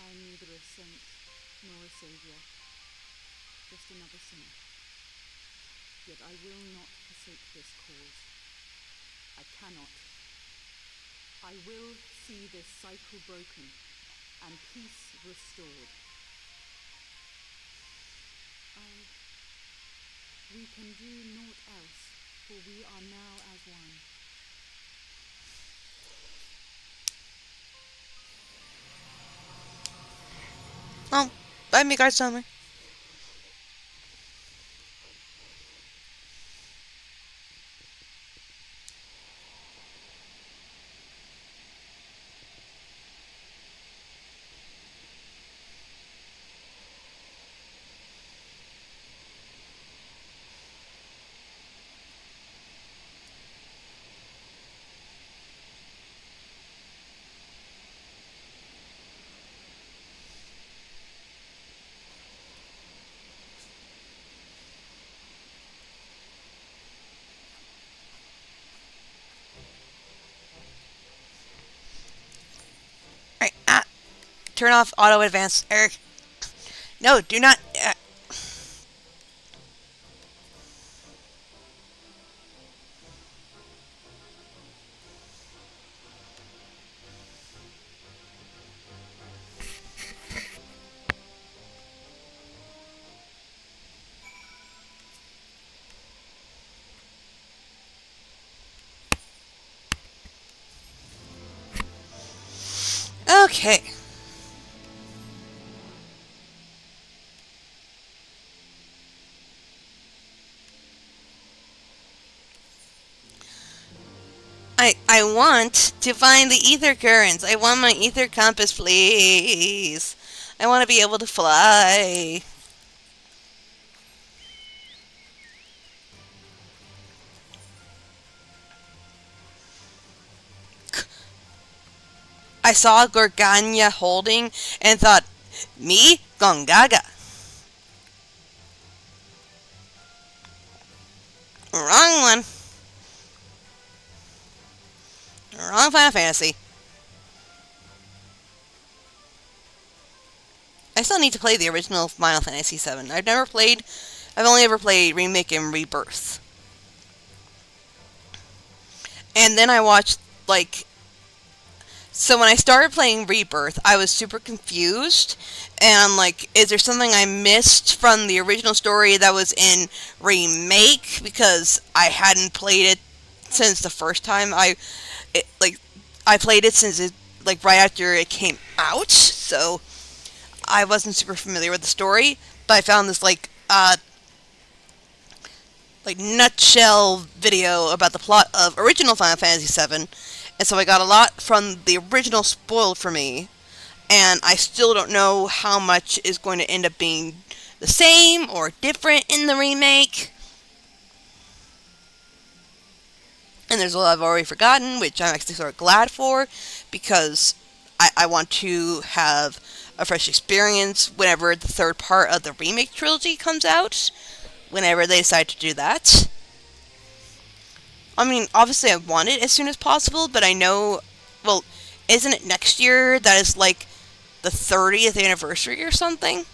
I'm neither a saint nor a savior, just another sinner. Yet I will not forsake this cause. I cannot. I will see this cycle broken and peace restored. We can do naught else, for we are now as one.
oh, bye, Midgard Somer. Alright, turn off auto advance, Eric. No, do not. Okay. I want to find the ether currents. I want my ether compass, please. I want to be able to fly. I saw Gorganya holding and thought, me? Gongaga. Wrong one. Wrong Final Fantasy. I still need to play the original Final Fantasy VII. I've only ever played Remake and Rebirth. And then I watched, so when I started playing Rebirth, I was super confused. And I'm like, is there something I missed from the original story that was in Remake? Because I hadn't played it since the first time. I played it since right after it came out. So I wasn't super familiar with the story. But I found this, nutshell video about the plot of original Final Fantasy VII. And so I got a lot from the original spoiled for me, and I still don't know how much is going to end up being the same or different in the remake. And there's a lot I've already forgotten, which I'm actually sort of glad for, because I want to have a fresh experience whenever the third part of the remake trilogy comes out, whenever they decide to do that. I mean, obviously I want it as soon as possible, but I know, well, isn't it next year that is the 30th anniversary or something?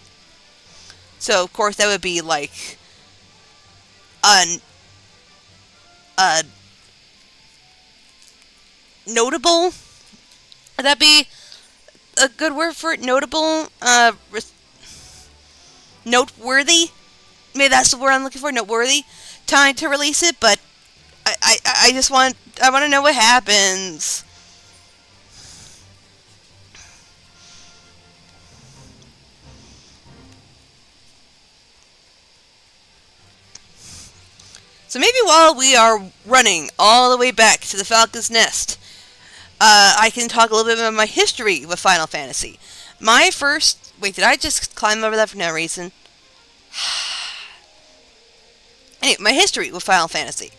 So, of course, that would be notable. Would that be a good word for it? Notable? Noteworthy? Maybe that's the word I'm looking for, noteworthy time to release it, but I just want to know what happens. So maybe while we are running all the way back to the Falcon's Nest, I can talk a little bit about my history with Final Fantasy. Wait, did I just climb over that for no reason? Anyway, my history with Final Fantasy.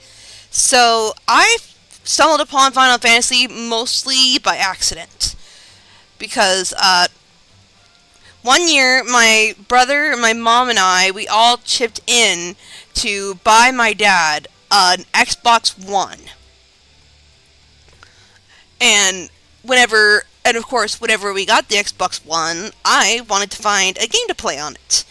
So, I stumbled upon Final Fantasy mostly by accident. Because, one year, my brother, my mom, and I, we all chipped in to buy my dad an Xbox One. And of course, whenever we got the Xbox One, I wanted to find a game to play on it.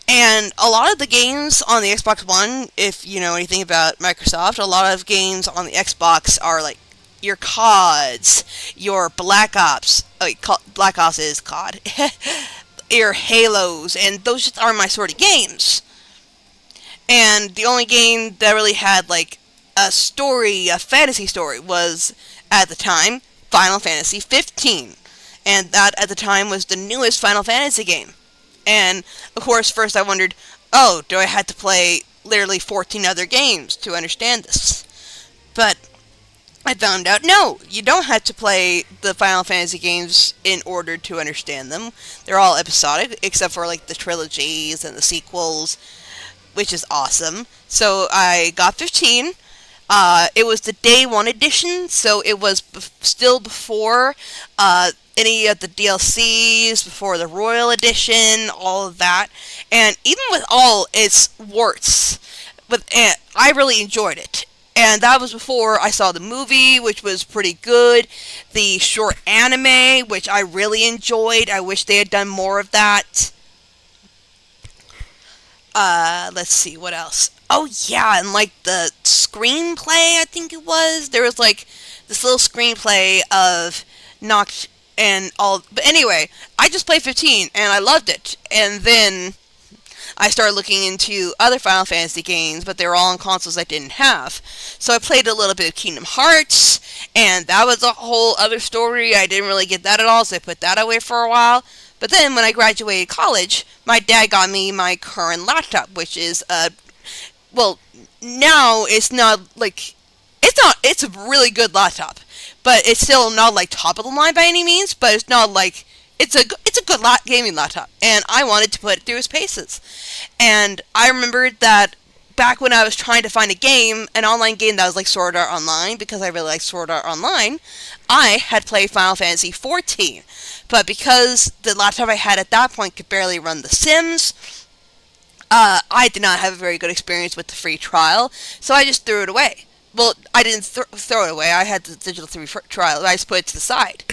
And a lot of the games on the Xbox One, if you know anything about Microsoft, a lot of games on the Xbox are your CODs, your Black Ops. Black Ops is COD. Your Halos, and those just aren't my sort of games. And the only game that really had a fantasy story, was at the time Final Fantasy 15, and that at the time was the newest Final Fantasy game. And, of course, first I wondered, do I have to play literally 14 other games to understand this? But I found out, no, you don't have to play the Final Fantasy games in order to understand them. They're all episodic, except for, the trilogies and the sequels, which is awesome. So I got 15. It was the Day 1 edition, so it was still before any of the DLCs, before the Royal Edition, all of that. And even with all its warts, I really enjoyed it. And that was before I saw the movie, which was pretty good. The short anime, which I really enjoyed. I wish they had done more of that. Let's see, what else? Oh, yeah, and, the screenplay, I think it was. There was, this little screenplay of Noct and all. But anyway, I just played 15, and I loved it. And then I started looking into other Final Fantasy games, but they were all on consoles I didn't have. So I played a little bit of Kingdom Hearts, and that was a whole other story. I didn't really get that at all, so I put that away for a while. But then, when I graduated college, my dad got me my current laptop, which is, now it's not, It's a really good laptop, but it's still not like top of the line by any means. But it's not like it's a good gaming laptop, and I wanted to put it through its paces. And I remembered that back when I was trying to find an online game that was like Sword Art Online, because I really like Sword Art Online, I had played Final Fantasy XIV. But because the laptop I had at that point could barely run The Sims, I did not have a very good experience with the free trial, so I just threw it away. Well, I didn't throw it away. I had the digital free trial. I just put it to the side.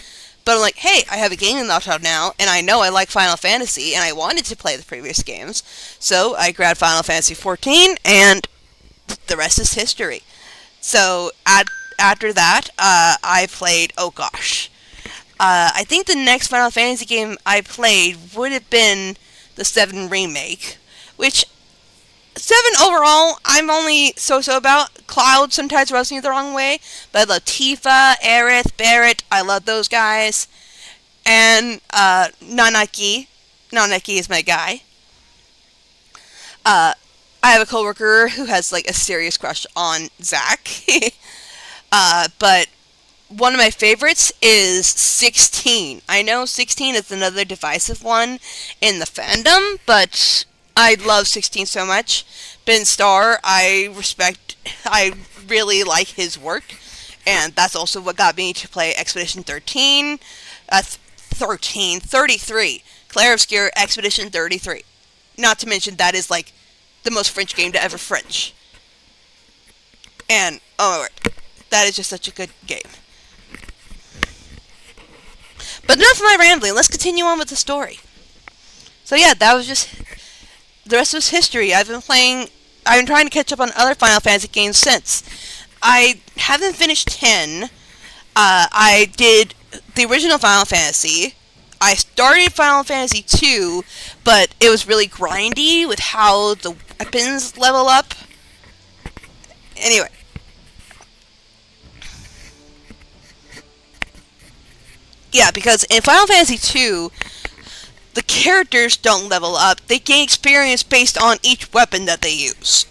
But I'm like, hey, I have a gaming laptop now, and I know I like Final Fantasy, and I wanted to play the previous games. So I grabbed Final Fantasy XIV, and the rest is history. So after that, I played, oh gosh. I think the next Final Fantasy game I played would have been the 7 Remake, which 7 overall, I'm only so-so about. Cloud sometimes rubs me the wrong way, but I love Tifa, Aerith, Barrett, I love those guys. And, Nanaki. Nanaki is my guy. I have a coworker who has, like, a serious crush on Zack. But one of my favorites is 16. I know 16 is another divisive one in the fandom, but I love 16 so much. Ben Starr, I really like his work, and that's also what got me to play Expedition 33. Clair Obscure Expedition 33. Not to mention that is like the most French game to ever French. And, oh my word, that is just such a good game. But enough of my rambling, let's continue on with the story. So yeah, that was just... the rest was history. I've been trying to catch up on other Final Fantasy games since. I haven't finished 10. I did the original Final Fantasy. I started Final Fantasy 2, but it was really grindy with how the weapons level up. Anyway. Yeah, because in Final Fantasy 2, the characters don't level up. They gain experience based on each weapon that they use.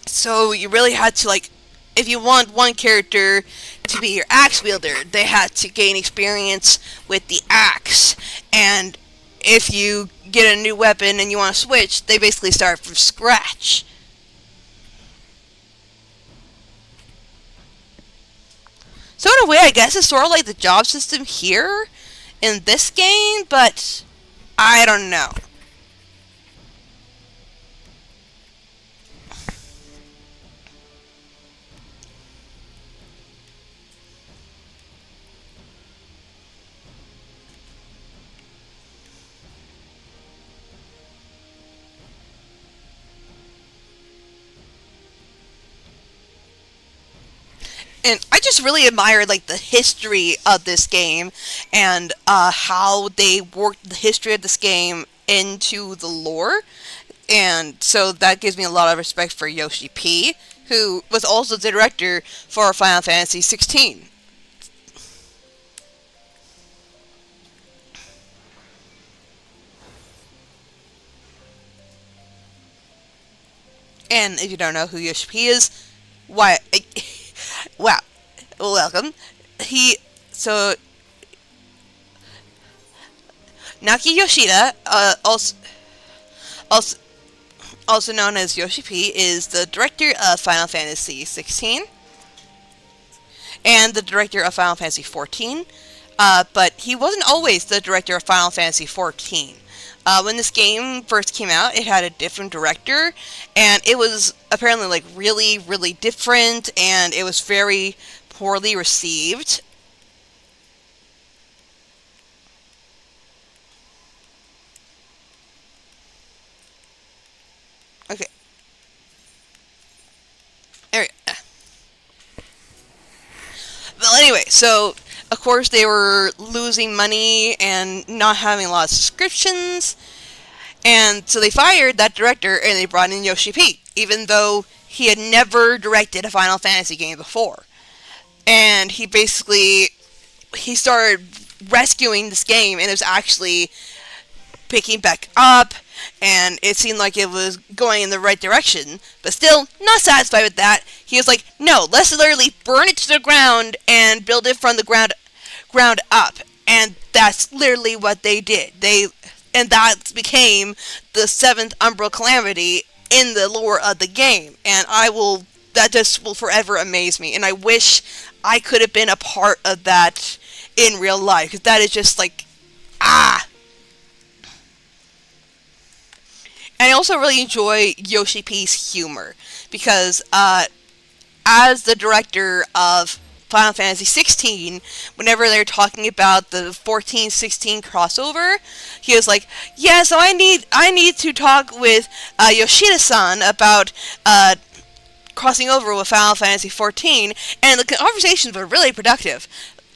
So you really had to, like, if you want one character to be your axe wielder, they had to gain experience with the axe. And if you get a new weapon and you want to switch, they basically start from scratch. So in a way, I guess it's sort of like the job system here in this game, but I don't know. And I just really admired, like, the history of this game and how they worked the history of this game into the lore. And so that gives me a lot of respect for Yoshi P, who was also the director for Final Fantasy 16. And if you don't know who Yoshi P is, why... wow, welcome. Naki Yoshida, also known as Yoshi P, is the director of Final Fantasy 16 and the director of Final Fantasy 14. But he wasn't always the director of Final Fantasy 14. When this game first came out, it had a different director, and it was apparently, like, really, really different, and it was very poorly received. Okay. Well, anyway, so of course they were losing money and not having a lot of subscriptions, and so they fired that director and they brought in Yoshi P, even though he had never directed a Final Fantasy game before. And he started rescuing this game, and it was actually picking back up, and it seemed like it was going in the right direction, but still not satisfied with that. He was like, no, let's literally burn it to the ground and build it from the ground up. And that's literally what they did. And that became the seventh Umbral Calamity in the lore of the game. And that just will forever amaze me. And I wish I could have been a part of that in real life, because that is just like, ah. And I also really enjoy Yoshi P's humor, because as the director of Final Fantasy 16, whenever they're talking about the 14-16 crossover, he was like, "Yeah, so I need to talk with Yoshida-san about crossing over with Final Fantasy 14," and the conversations were really productive.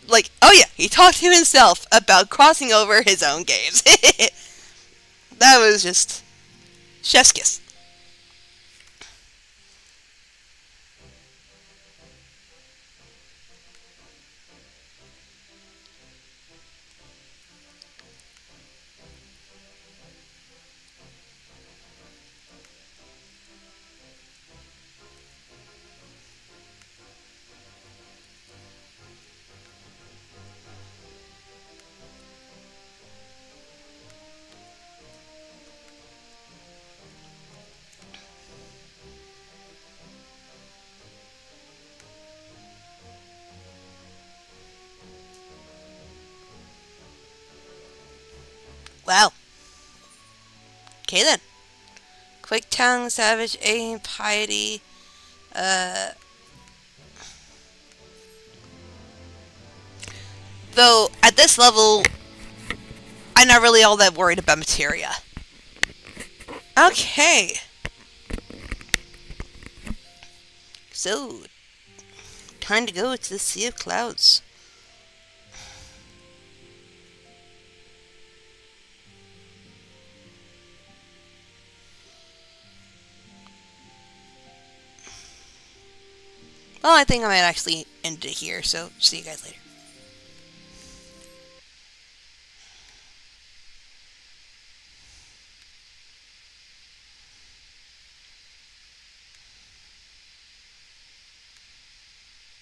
Like, oh yeah, he talked to himself about crossing over his own games. That was just chef's kiss. Well, okay then. Quick tongue, savage aim, piety. Though at this level, I'm not really all that worried about materia. Okay. So, time to go to the Sea of Clouds. Well, I think I might actually end it here, so see you guys later.